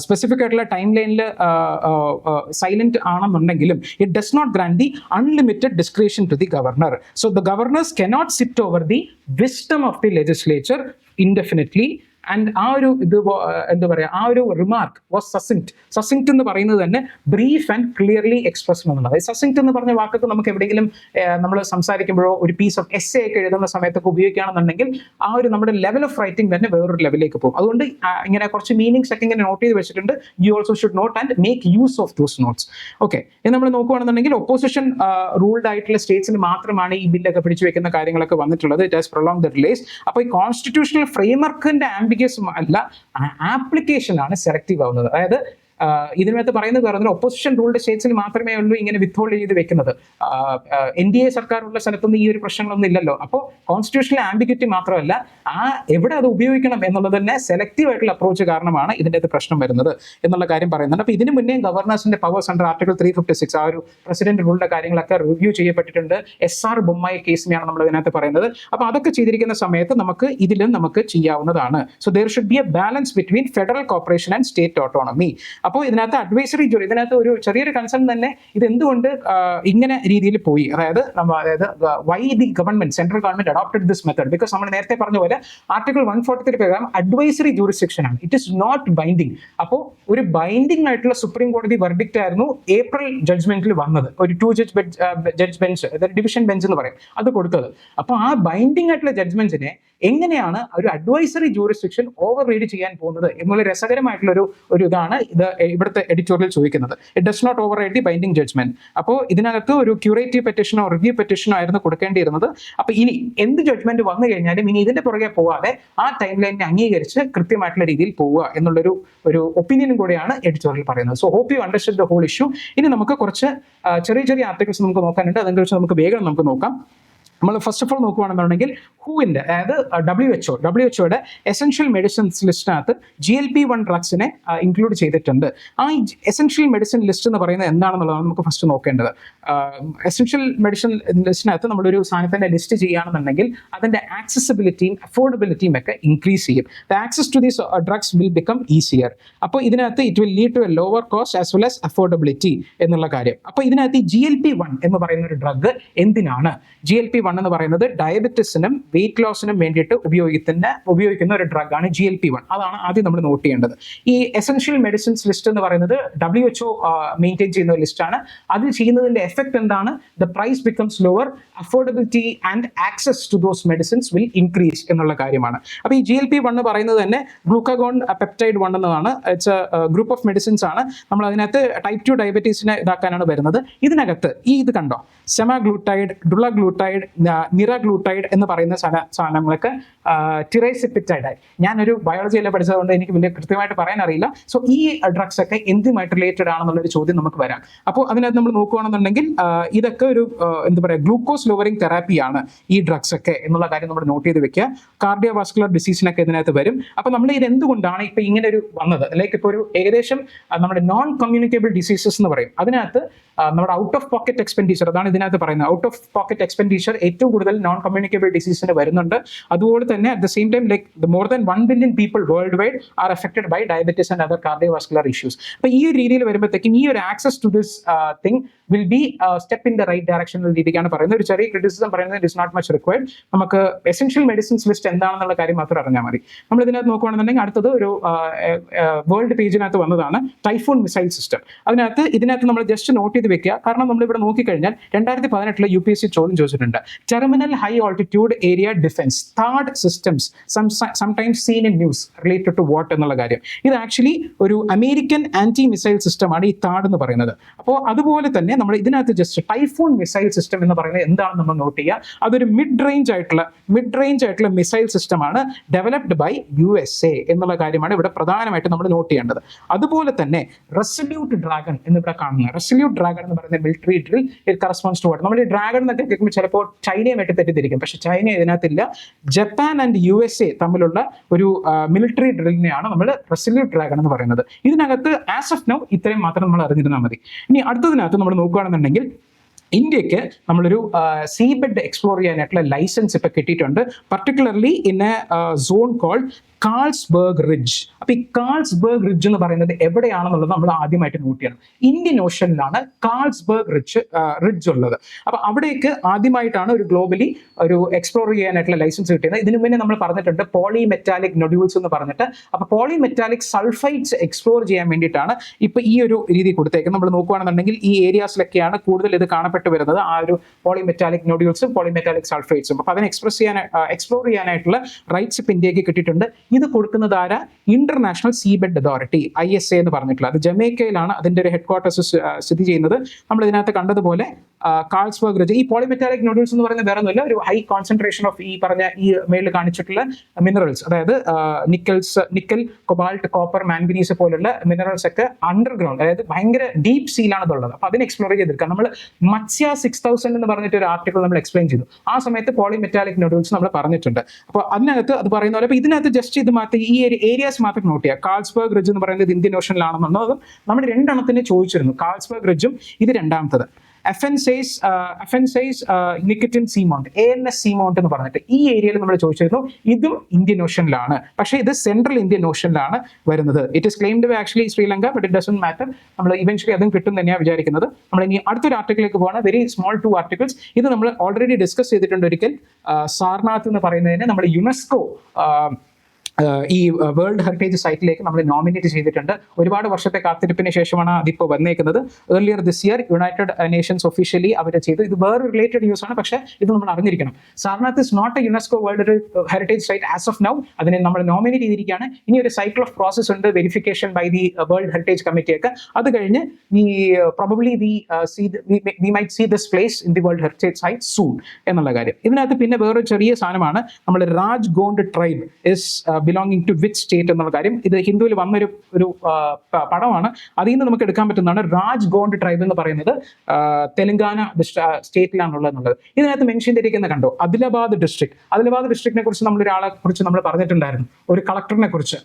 സ്പെസിഫിക് ആയിട്ടുള്ള ടൈം ലൈനിൽ സൈലന്റ് ആണെന്നുണ്ടെങ്കിലും it does not grant the unlimited discretion to the governor. So the governors cannot sit over the wisdom of the legislature indefinitely. And ആ ഒരു ഇത് എന്താ പറയുക, ആ ഒരു റിമാർക്ക് വാസ് സസിങ്ക്ട് എന്ന് പറയുന്നത് തന്നെ ബ്രീഫ് ആൻഡ് ക്ലിയർലി എക്സ്പ്രസ് എന്നുള്ളത്. സസിങ്ക്ട് എന്ന് പറഞ്ഞ വാക്കൊക്കെ നമുക്ക് എവിടെയെങ്കിലും നമ്മൾ സംസാരിക്കുമ്പോഴോ ഒരു പീസ് ഓഫ് എസ്സേ ഒക്കെ എഴുതുന്ന സമയത്തൊക്കെ ഉപയോഗിക്കുകയാണെന്നുണ്ടെങ്കിൽ ആ ഒരു നമ്മുടെ ലെവൽ ഓഫ് റൈറ്റിംഗ് തന്നെ വേറൊരു ലെവലിലേക്ക് പോകും. അതുകൊണ്ട് ഇങ്ങനെ കുറച്ച് മീനിങ്സ് ഒക്കെ ഇങ്ങനെ നോട്ട് ചെയ്ത് വെച്ചിട്ടുണ്ട്. You also should note and make use of those notes. Okay, ഇത് നമ്മൾ നോക്കുകയാണെന്നുണ്ടെങ്കിൽ ഒപ്പോസിഷൻ റൂൾഡ് ആയിട്ടുള്ള സ്റ്റേറ്റ്സിൽ മാത്രമാണ് ഈ ബില്ലൊക്കെ പിടിച്ചു വെക്കുന്ന കാര്യങ്ങളൊക്കെ വന്നിട്ടുള്ളത്. It has prolong the delays. അപ്പോൾ ഈ കോൺസ്റ്റിറ്റ്യൂഷണൽ ഫ്രെയിംവർക്കിന്റെ അല്ല ആപ്ലിക്കേഷൻ ആണ് സെലക്റ്റീവ് ആവുന്നത്. അതായത് ഇതിനകത്ത് പറയുന്നത് പറഞ്ഞാൽ ഒപ്പോസിഷൻ റൂൾഡ് സ്റ്റേറ്റ്സിൽ മാത്രമേ ഉള്ളൂ ഇങ്ങനെ വിത്ത്ഹോൾഡ് ചെയ്ത് വെക്കുന്നത്. NDA സർക്കാരുള്ള സ്ഥലത്തൊന്നും ഈ ഒരു പ്രശ്നങ്ങളൊന്നും ഇല്ലല്ലോ. അപ്പോൾ കോൺസ്റ്റിറ്റ്യൂഷണൽ ആംബിഗ്വിറ്റി മാത്രമല്ല, എവിടെ അത് ഉപയോഗിക്കണം എന്നുള്ളത് തന്നെ സെലക്റ്റീവ് ആയിട്ടുള്ള അപ്രോച്ച് കാരണമാണ് ഇതിൻ്റെ പ്രശ്നം വരുന്നത് എന്നുള്ള കാര്യം പറയുന്നുണ്ട്. അപ്പോൾ ഇതിന് മുന്നേ ഗവർണേഴ്സിന്റെ പവേഴ്സ് അണ്ടർ ആർട്ടിക്കിൾ 356 ആ ഒരു പ്രസിഡന്റ് റൂളിന്റെ കാര്യങ്ങളൊക്കെ റിവ്യൂ ചെയ്യപ്പെട്ടിട്ടുണ്ട്. SR ബൊമ്മായി കേസിനെയാണ് നമ്മൾ ഇതിനകത്ത് പറയുന്നത്. അപ്പോൾ അതൊക്കെ ചെയ്തിരിക്കുന്ന സമയത്ത് നമുക്ക് ഇതിലും നമുക്ക് ചെയ്യാവുന്നതാണ്. So there should be A balance between federal corporation and state autonomy. അപ്പോൾ ഇതിനകത്ത് അഡ്വൈസറി ജൂറി, ഇതിനകത്ത് ഒരു ചെറിയൊരു കൺസേൺ തന്നെ ഇത് എന്തുകൊണ്ട് ഇങ്ങനെ രീതിയിൽ പോയി, അതായത് why the government central government adopted this method. Because നമ്മൾ നേരത്തെ പറഞ്ഞ പോലെ ആർട്ടിക്കിൾ 143 പ്രകാരം അഡ്വൈസറി ജൂറിസ്ഡിക്ഷൻ ആണ്, ഇറ്റ് ഇസ് നോട്ട് ബൈൻഡിങ്. അപ്പോൾ ഒരു ബൈൻഡിങ് ആയിട്ടുള്ള സുപ്രീം കോടതി വെർഡിക്റ്റ് ആയിരുന്നു ഏപ്രിൽ ജഡ്ജ്മെന്റിൽ വന്നത്, ഒരു 2 ജഡ്ജ് ബെഞ്ച്, അതായത് ഡിവിഷൻ ബെഞ്ച് എന്ന് പറയും, അത് കൊടുത്തത്. അപ്പോൾ ആ ബൈൻഡിങ് ആയിട്ടുള്ള ജഡ്ജ്മെന്റിനെ എങ്ങനെയാണ് ഒരു അഡ്വൈസറി ജൂറിസ്ഡിക്ഷൻ ഓവർ റീഡ് ചെയ്യാൻ പോകുന്നത് എന്നുള്ള രസകരമായിട്ടുള്ള ഒരു ഇതാണ് ഇത് ഇവിടുത്തെ എഡിറ്റോറിയൽ ചോദിക്കുന്നത്. It does not override the binding judgment. അപ്പോൾ ഇതിനകത്ത് ഒരു ക്യൂറേറ്റീവ് പെറ്റീഷനോ റിവ്യൂ പെറ്റീഷനോ ആയിരുന്നു കൊടുക്കേണ്ടിയിരുന്നത്. അപ്പോൾ ഇനി എന്ത് ജഡ്ജ്മെന്റ് വന്നു കഴിഞ്ഞാലും ഇനി ഇതിന്റെ പുറകെ പോവാതെ ആ ടൈം ലൈനിനെ അംഗീകരിച്ച് കൃത്യമായിട്ടുള്ള രീതിയിൽ പോവുക എന്നുള്ളൊരു ഒപ്പീനിയനും കൂടെയാണ് എഡിറ്റോറിയൽ പറയുന്നത്. So hope you understand the whole issue. ഇനി നമുക്ക് കുറച്ച് ചെറിയ ആർട്ടിക്കിൾസ് നമുക്ക് നോക്കാനുണ്ട്. അതിനെക്കുറിച്ച് നമുക്ക് വേഗം നമുക്ക് നോക്കാം. നമ്മൾ ഫസ്റ്റ് ഓഫ് ഓൾ നോക്കുകയാണെന്നുണ്ടെങ്കിൽ ഹൂവിൻ്റെ, അതായത് WHO എസെൻഷ്യൽ മെഡിസിൻസ് ലിസ്റ്റിനകത്ത് GLP-1 ഡ്രഗ്സിനെ ഇൻക്ലൂഡ് ചെയ്തിട്ടുണ്ട്. ആ എസെൻഷ്യൽ മെഡിസിൻ ലിസ്റ്റ് എന്ന് പറയുന്നത് എന്താണെന്നുള്ളതാണ് നമുക്ക് ഫസ്റ്റ് നോക്കേണ്ടത്. എസെൻഷ്യൽ മെഡിസിൻ ലിസ്റ്റിനകത്ത് നമ്മളൊരു സാധനത്തിൻ്റെ ലിസ്റ്റ് ചെയ്യുകയാണെന്നുണ്ടെങ്കിൽ അതിൻ്റെ ആക്സസിബിലിറ്റിയും അഫോർഡബിലിറ്റിയും ഒക്കെ ഇൻക്രീസ് ചെയ്യും. The access to these drugs will become easier. അപ്പോൾ ഇതിനകത്ത് it will lead to a lower cost as well as affordability എന്നുള്ള കാര്യം. അപ്പോൾ ഇതിനകത്ത് ഈ GLP-1 എന്ന് പറയുന്ന ഒരു ഡ്രഗ് എന്തിനാണ്? GLP-1 എന്ന് പറയുന്നത് ഡയബറ്റിസിനും വെയിറ്റ് ലോസിനും വേണ്ടിയിട്ട് ഉപയോഗിക്കുന്ന ഒരു ഡ്രഗാണ് GLP-1. അതാണ് ആദ്യം നമ്മൾ നോട്ട് ചെയ്യേണ്ടത്. ഈ എസെൻഷ്യൽ മെഡിസിൻസ് ലിസ്റ്റ് എന്ന് പറയുന്നത് WHO മെയിൻറ്റെയിൻ ചെയ്യുന്ന ഒരു ലിസ്റ്റാണ്. അത് ചെയ്യുന്നതിന്റെ എഫക്ട് എന്താണ്? The price becomes lower, affordability and access to those medicines will increase എന്നുള്ള കാര്യമാണ്. അപ്പോൾ ഈ GLP-1 എന്ന് പറയുന്നത് തന്നെ ഗ്ലൂക്കഗോൺ പെപ്റ്റൈഡ് 1 എന്നതാണ്. It's A group of medicines ആണ്. നമ്മൾ അതിനകത്ത് ടൈപ്പ് 2 ഡയബറ്റീസിനെ ഇതാക്കാനാണ് വരുന്നത്. ഇതിനകത്ത് ഇത് കണ്ടോ, സെമാഗ്ലൂട്ടൈഡ്, ഡുളഗ്ലൂട്ടൈഡ്, നിറാഗ്ലൂട്ടൈഡ് എന്ന് പറയുന്ന സാധനങ്ങളൊക്കെ ടിറൈസിപ്പിറ്റൈഡ്. ഞാനൊരു ബയോളജിയെല്ലാം പഠിച്ചതുകൊണ്ട് എനിക്ക് വലിയ കൃത്യമായിട്ട് പറയാൻ അറിയില്ല. സോ ഈ ഡ്രഗ്സ് ഒക്കെ എന്തുമായിട്ട് റിലേറ്റഡ് ആണെന്നുള്ളൊരു ചോദ്യം നമുക്ക് വരാം. അപ്പോൾ അതിനകത്ത് നമ്മൾ നോക്കുകയാണെന്നുണ്ടെങ്കിൽ ഇതൊക്കെ ഒരു എന്താ പറയുക, ഗ്ലൂക്കോസ് ലോവറിംഗ് തെറാപ്പിയാണ് ഈ ഡ്രഗ്സ് ഒക്കെ എന്നുള്ള കാര്യം നമ്മൾ നോട്ട് ചെയ്ത് വെക്കുക. കാർഡിയോവാസ്കുലർ ഡിസീസിനൊക്കെ ഇതിനകത്ത് വരും. അപ്പോൾ നമ്മൾ ഇത് എന്തുകൊണ്ടാണ് ഇപ്പൊ ഇങ്ങനെ ഒരു വന്നത്, ലൈക്ക് ഇപ്പോൾ ഒരു ഏകദേശം നമ്മുടെ നോൺ കമ്മ്യൂണിക്കേബിൾ ഡിസീസസ് എന്ന് പറയും. അതിനകത്ത് നമ്മുടെ ഔട്ട് ഓഫ് പോക്കറ്റ് എക്സ്പെൻഡിച്ചർ, അതാണ് ഇതിനകത്ത് പറയുന്നത്. ഔട്ട് ഓഫ് പോക്കറ്റ് എക്സ്പെൻഡിച്ചർ ഏറ്റവും കൂടുതൽ നോൺ കമ്മ്യൂണിക്കേബിൾ ഡിസീസിന് വരുന്നുണ്ട്. അതുപോലെ തന്നെ at the same time like more than 1 billion people worldwide are affected by diabetes and other cardiovascular issues. അപ്പോൾ ഈ ഒരു രീതിയിൽ വരുമ്പോഴത്തേക്കും ഈ ഒരു access to this thing will be step in the right direction എന്ന രീതിക്കാണ് പറയുന്നത്. ഒരു ചെറിയ ക്രിറ്റിസിസം പറയുന്നത് it is not much required. നമുക്ക് എസെൻഷ്യൽ മെഡിസിൻസ് ലിസ്റ്റ് എന്താണെന്നുള്ള കാര്യം മാത്രം അറിഞ്ഞാൽ മതി. നമ്മൾ ഇതിനകത്ത് നോക്കുകയാണെന്നുണ്ടെങ്കിൽ അടുത്തത് ഒരു വേൾഡ് പേജിനകത്ത് വന്നതാണ് ടൈഫൂൺ മിസൈൽ സിസ്റ്റം. ഇതിനകത്ത് നമ്മൾ ജസ്റ്റ് നോട്ട് ചെയ്ത് വെക്കുക. കാരണം നമ്മളിവിടെ നോക്കിക്കഴിഞ്ഞാൽ 2018 UPSC ചോദ്യം ചോദിച്ചിട്ടുണ്ട്. Terminal high altitude area defence താഡ് systems sometimes seen in news related to what എന്നുള്ള കാര്യം. ഇത് ആക്ച്വലി ഒരു അമേരിക്കൻ ആന്റി മിസൈൽ സിസ്റ്റമാണ് ഈ താഡ് എന്ന് പറയുന്നത്. അപ്പോൾ അതുപോലെ തന്നെ നമ്മൾ ഇതിനകത്ത് ജസ്റ്റ് ടൈഫൂൺ മിസൈൽ സിസ്റ്റം എന്ന് പറയുന്നത് എന്താണെന്ന് നമ്മൾ നോട്ട് ചെയ്യുക. അതൊരു മിഡ് റേഞ്ച് ആയിട്ടുള്ള മിസൈൽ സിസ്റ്റമാണ് ഡെവലപ്ഡ് ബൈ USA എന്നുള്ള കാര്യമാണ് ഇവിടെ പ്രധാനമായിട്ട് നമ്മൾ നോട്ട് ചെയ്യേണ്ടത്. അതുപോലെ തന്നെ റെസല്യൂട്ട് ഡ്രാഗൺ എന്നിവിടെ കാണുന്നത്. റെസല്യൂട്ട് ഡ്രാഗൺ എന്ന് പറയുന്ന military drill it corresponds to what. നമ്മൾ ഈ ഡ്രാഗൺ എന്നൊക്കെ കേൾക്കുമ്പോൾ ചിലപ്പോൾ ചൈനയുമായിട്ട് തെറ്റിദ്ധരിക്കും. പക്ഷെ ചൈന ഇതിനകത്തില്ല. ജപ്പാൻ ആൻഡ് USA തമ്മിലുള്ള ഒരു മിലിറ്ററി ഡ്രില്ലിനെയാണ് നമ്മൾ റെസല്യൂട്ട് ഡ്രാഗൺ എന്ന് പറയുന്നത്. ഇതിനകത്ത് ആസ് ഓഫ് നൗ ഇത്രയും മാത്രം നമ്മൾ അറിഞ്ഞിരുന്നാൽ മതി. ഇനി അടുത്തതിനകത്ത് നമ്മൾ നോക്കുകയാണെന്നുണ്ടെങ്കിൽ ഇന്ത്യക്ക് നമ്മളൊരു സീബെഡ് എക്സ്പ്ലോർ ചെയ്യാനായിട്ടുള്ള ലൈസൻസ് ഇപ്പൊ കിട്ടിയിട്ടുണ്ട്. Particularly in a zone called Carlsberg Ridge. അപ്പൊ ഈ കാൾസ്ബർഗ് റിഡ്ജ് എന്ന് പറയുന്നത് എവിടെയാണെന്നുള്ളത് നമ്മൾ ആദ്യമായിട്ട് നോട്ട് ചെയ്യണം. ഇന്ത്യൻ ഓഷനിലാണ് കാൾസ്ബർഗ് റിഡ്ജ് ഉള്ളത്. അപ്പൊ അവിടേക്ക് ആദ്യമായിട്ടാണ് ഒരു ഗ്ലോബലി ഒരു എക്സ്പ്ലോർ ചെയ്യാനായിട്ടുള്ള ലൈസൻസ് കിട്ടിയത്. ഇതിനു മുന്നേ നമ്മൾ പറഞ്ഞിട്ടുണ്ട് പോളിമെറ്റാലിക് നൊഡ്യൂൾസ് എന്ന് പറഞ്ഞിട്ട്. അപ്പൊ പോളിമെറ്റാലിക് സൾഫൈഡ്സ് എക്സ്പ്ലോർ ചെയ്യാൻ വേണ്ടിയിട്ടാണ് ഇപ്പൊ ഈ ഒരു രീതി കൊടുത്തേക്കുന്നത്. നമ്മൾ നോക്കുകയാണെന്നുണ്ടെങ്കിൽ ഈ ഏരിയാസിലൊക്കെയാണ് കൂടുതൽ ഇത് കാണപ്പെട്ടു വരുന്നത്, ആ ഒരു പോളിമെറ്റാലിക് നൊഡ്യൂൾസും പോളിമെറ്റാലിക് സൾഫൈഡ്സും. അപ്പൊ അതിനെ എക്സ്പ്ലോർ ചെയ്യാനായിട്ടുള്ള റൈറ്റ്സ് ഇപ്പൊ ഇന്ത്യക്ക് കിട്ടിയിട്ടുണ്ട്. ഇത് കൊടുക്കുന്നത് ആരാ? ഇന്റർനാഷണൽ സീബെഡ് അതോറിറ്റി, ISA എന്ന് പറഞ്ഞിട്ടുള്ള. അത് ജമൈക്കയിലാണ് അതിന്റെ ഒരു ഹെഡ് ക്വാർട്ടേഴ്സ് സ്ഥിതി ചെയ്യുന്നത്. നമ്മൾ ഇതിനകത്ത് കണ്ടതുപോലെ കാൾസ്ബർഗ് റിഡ്ജ്. ഈ പോളിമെറ്റാലിക് നൊഡ്യൂൾസ് എന്ന് പറയുന്നത് വേറെ ഒന്നുമില്ല, ഒരു ഹൈ കോൺസെൻട്രേഷൻ ഓഫ് ഈ പറഞ്ഞ ഈ മേളിൽ കാണിച്ചിട്ടുള്ള മിനറൽസ്, അതായത് നിക്കൽ, കൊബാൾട്ട്, കോപ്പർ, മാംഗനീസ് പോലുള്ള മിനറൽസ് ഒക്കെ അണ്ടർഗ്രൗണ്ട്, അതായത് ഭയങ്കര ഡീപ് സീലാണ് ഇതുള്ളത്. അപ്പൊ അതിനെ എക്സ്പ്ലോർ ചെയ്തെടുക്കാം. നമ്മൾ മത്സ്യ 6000 എന്ന് പറഞ്ഞിട്ട് ഒരു ആർട്ടിക്കിൾ നമ്മൾ എക്സ്പ്ലെയിൻ ചെയ്തു. ആ സമയത്ത് പോളിമെറ്റാലിക് നൊഡ്യൂൾസ് നമ്മൾ പറഞ്ഞിട്ടുണ്ട്. അപ്പോൾ അതിനകത്ത് അത് പറയുന്ന പോലെ ഇതിനകത്ത് ജസ്റ്റ് ഇത് മാത്രം ഈ ഏരിയാസ് മാത്രം നോട്ട് ചെയ്യുക. കാൾസ്ബർഗ് റിഡ്ജ് എന്ന് പറയുന്നത് ഇന്ത്യൻ ഓഷനിലാണെന്നുള്ളതും നമ്മൾ രണ്ടെണ്ണത്തിന് ചോദിച്ചിരുന്നു. കാൾസ്ബർഗ് റിഡ്ജും ഇത് രണ്ടാമത്തത്. അഫൻസൈസ് നിക്കറ്റിൻ സീമൗണ്ട്, ANS സീമൗണ്ട് എന്ന് പറഞ്ഞിട്ട് ഈ ഏരിയയിൽ നമ്മൾ ചോദിച്ചിരുന്നു. ഇതും ഇന്ത്യൻ ഓഷനിലാണ്, പക്ഷേ ഇത് സെൻട്രൽ ഇന്ത്യൻ ഓഷനിലാണ് വരുന്നത്. It is claimed by actually Sri Lanka, but it doesn't matter. നമ്മൾ ഇവൻച്വലി അതും കിട്ടും തന്നെയാണ് വിചാരിക്കുന്നത്. നമ്മൾ ഇനി അടുത്തൊരു ആർട്ടിക്കിലേക്ക് പോകണം. Very small 2 articles. ഇത് നമ്മൾ ഓൾറെഡി ഡിസ്കസ് ചെയ്തിട്ടുണ്ട് ഒരിക്കൽ. സാർനാഥ് എന്ന് പറയുന്നതിന് നമ്മൾ യുനെസ്കോ ഈ വേൾഡ് ഹെറിറ്റേജ് സൈറ്റിലേക്ക് നമ്മൾ നോമിനേറ്റ് ചെയ്തിട്ടുണ്ട്. ഒരുപാട് വർഷത്തെ കാത്തിരിപ്പിന് ശേഷമാണ് അതിപ്പോൾ വന്നേക്കുന്നത്. Earlier this year United Nations officially അവർ ചെയ്തു. ഇത് വേറെ റിലേറ്റഡ് ന്യൂസ് ആണ്, പക്ഷേ ഇത് നമ്മൾ അറിഞ്ഞിരിക്കണം. Sarnath is not a UNESCO world heritage site as of now. അതിനെ നമ്മൾ നോമിനേറ്റ് ചെയ്തിരിക്കുകയാണ്. ഇനി ഒരു സൈക്കിൾ ഓഫ് പ്രോസസ് ഉണ്ട്, verification by the world heritage കമ്മിറ്റിയൊക്കെ. അത് കഴിഞ്ഞ് we might see this place in the world heritage site soon എന്നുള്ള കാര്യം. ഇതിനകത്ത് പിന്നെ വേറൊരു ചെറിയ സാധനമാണ്, നമ്മൾ Raj Gond tribe is belonging to which state എന്നുള്ള കാര്യം. ഇത് ഹിന്ദുവിൽ വന്നൊരു പടമാണ്. അതിൽ നിന്ന് നമുക്ക് എടുക്കാൻ പറ്റുന്നതാണ്. രാജ് ഗോണ്ട് ട്രൈബ് എന്ന് പറയുന്നത് തെലങ്കാന സ്റ്റേറ്റിലാണുള്ളത് എന്നുള്ളത്. ഇതിനകത്ത് മെൻഷൻ ചെയ്തിരിക്കുന്ന കണ്ടോ, ആദിലാബാദ് ഡിസ്ട്രിക്റ്റിനെ കുറിച്ച് നമ്മളൊരാളെ കുറിച്ച് നമ്മൾ പറഞ്ഞിട്ടുണ്ടായിരുന്നു. ഒരു കളക്ടറിനെ കുറിച്ച്,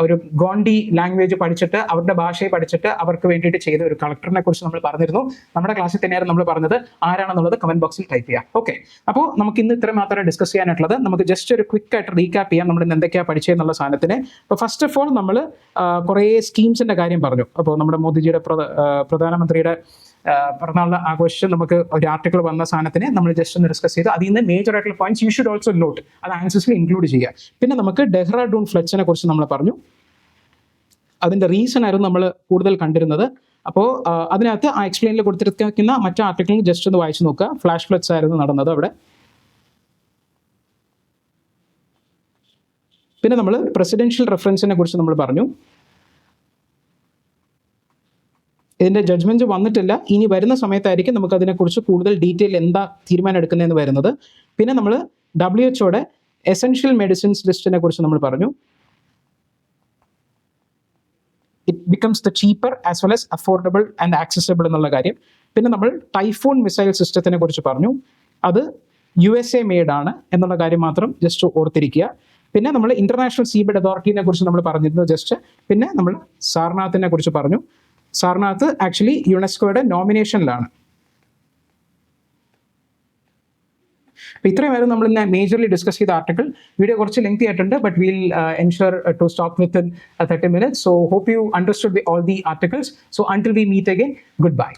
ഒരു ഗോണ്ടി ലാംഗ്വേജ് പഠിച്ചിട്ട് അവരുടെ ഭാഷയെ പഠിച്ചിട്ട് അവർക്ക് വേണ്ടിയിട്ട് ചെയ്ത ഒരു കളക്ടറിനെ കുറിച്ച് നമ്മൾ പറഞ്ഞിരുന്നു. നമ്മുടെ ക്ലാസ്സിൽ തന്നെയായിരുന്നു നമ്മൾ പറഞ്ഞത്. ആരാണെന്നുള്ളത് കമന്റ് ബോക്സിൽ ടൈപ്പ് ചെയ്യാം. ഓക്കെ, അപ്പോൾ നമുക്ക് ഇന്ന് ഇത്ര മാത്രമേ ഡിസ്കസ് ചെയ്യാനായിട്ടുള്ളത്. നമുക്ക് ജസ്റ്റ് ഒരു ക്വിക്ക് ആയിട്ട് റീക്യാപ്പ് ചെയ്യാം നമ്മൾ ഇന്ന് എന്തൊക്കെയാണ് പഠിച്ചതെന്നുള്ള സാധനത്തിന്. അപ്പോൾ ഫസ്റ്റ് ഓഫ് ഓൾ നമ്മൾ കുറേ സ്കീംസിന്റെ കാര്യം പറഞ്ഞു. അപ്പോൾ നമ്മുടെ മോദിജിയുടെ പ്രധാനമന്ത്രിയുടെ പിറന്നാളിന് ആഘോഷിച്ച് നമുക്ക് ഒരു ആർട്ടിക്കിൾ വന്ന സാധനത്തിന് നമ്മൾ ജസ്റ്റ് ഒന്ന് ഡിസ്കസ് ചെയ്തു. അതിൽ നിന്ന് മേജർ ആയിട്ടുള്ള points you should also note, അത് ആൻസേഴ്സിൽ ഇൻക്ലൂഡ് ചെയ്യുക. പിന്നെ നമുക്ക് ഡെഹ്റാഡൂൺ ഫ്ലഡ്സിനെ കുറിച്ച് നമ്മൾ പറഞ്ഞു. അതിന്റെ റീസൺ ആയിരുന്നു നമ്മൾ കൂടുതൽ കണ്ടിരുന്നത്. അപ്പോൾ അതിനകത്ത് ആ എക്സ്പ്ലെയിനിൽ കൊടുത്തിരിക്കുന്ന മറ്റു ആർട്ടിക്കിളും ജസ്റ്റ് ഒന്ന് വായിച്ചു നോക്കുക. ഫ്ലാഷ് ഫ്ലഡ്സ് ആയിരുന്നു നടന്നത് അവിടെ. പിന്നെ നമ്മൾ പ്രസിഡൻഷ്യൽ റെഫറൻസിനെ കുറിച്ച് നമ്മൾ പറഞ്ഞു. ഇതിൻ്റെ ജഡ്ജ്മെൻറ്റ് വന്നിട്ടില്ല. ഇനി വരുന്ന സമയത്തായിരിക്കും നമുക്ക് അതിനെക്കുറിച്ച് കൂടുതൽ ഡീറ്റെയിൽ എന്താ തീരുമാനം എടുക്കുന്നതെന്ന് വരുന്നത്. പിന്നെ നമ്മൾ WHO എസെൻഷ്യൽ മെഡിസിൻസ് ലിസ്റ്റിനെ കുറിച്ച് നമ്മൾ പറഞ്ഞു. It becomes the cheaper as well as affordable and accessible എന്നുള്ള കാര്യം. പിന്നെ നമ്മൾ ടൈഫൂൺ മിസൈൽ സിസ്റ്റത്തിനെ കുറിച്ച് പറഞ്ഞു. അത് USA മെയ്ഡ് ആണ് എന്നുള്ള കാര്യം മാത്രം ജസ്റ്റ് ഓർത്തിരിക്കുക. പിന്നെ നമ്മൾ ഇന്റർനാഷണൽ സീബെഡ് അതോറിറ്റിനെ കുറിച്ച് നമ്മൾ പറഞ്ഞിരുന്നു ജസ്റ്റ്. പിന്നെ നമ്മൾ സാർനാഥിനെ കുറിച്ച് പറഞ്ഞു. സാർനാഥ് ആക്ച്വലി യുനെസ്കോയുടെ നോമിനേഷനിലാണ്. അപ്പോൾ ഇത്രയുമായിരുന്നു നമ്മൾ ഇന്ന് മേജർലി ഡിസ്കസ് ചെയ്ത ആർട്ടിക്കിൾ. വീഡിയോ കുറച്ച് ലെങ്തി ആയിട്ടുണ്ട്, but will ensure to stop within 30 minutes. So hope you understood all the articles. So until we meet again, goodbye.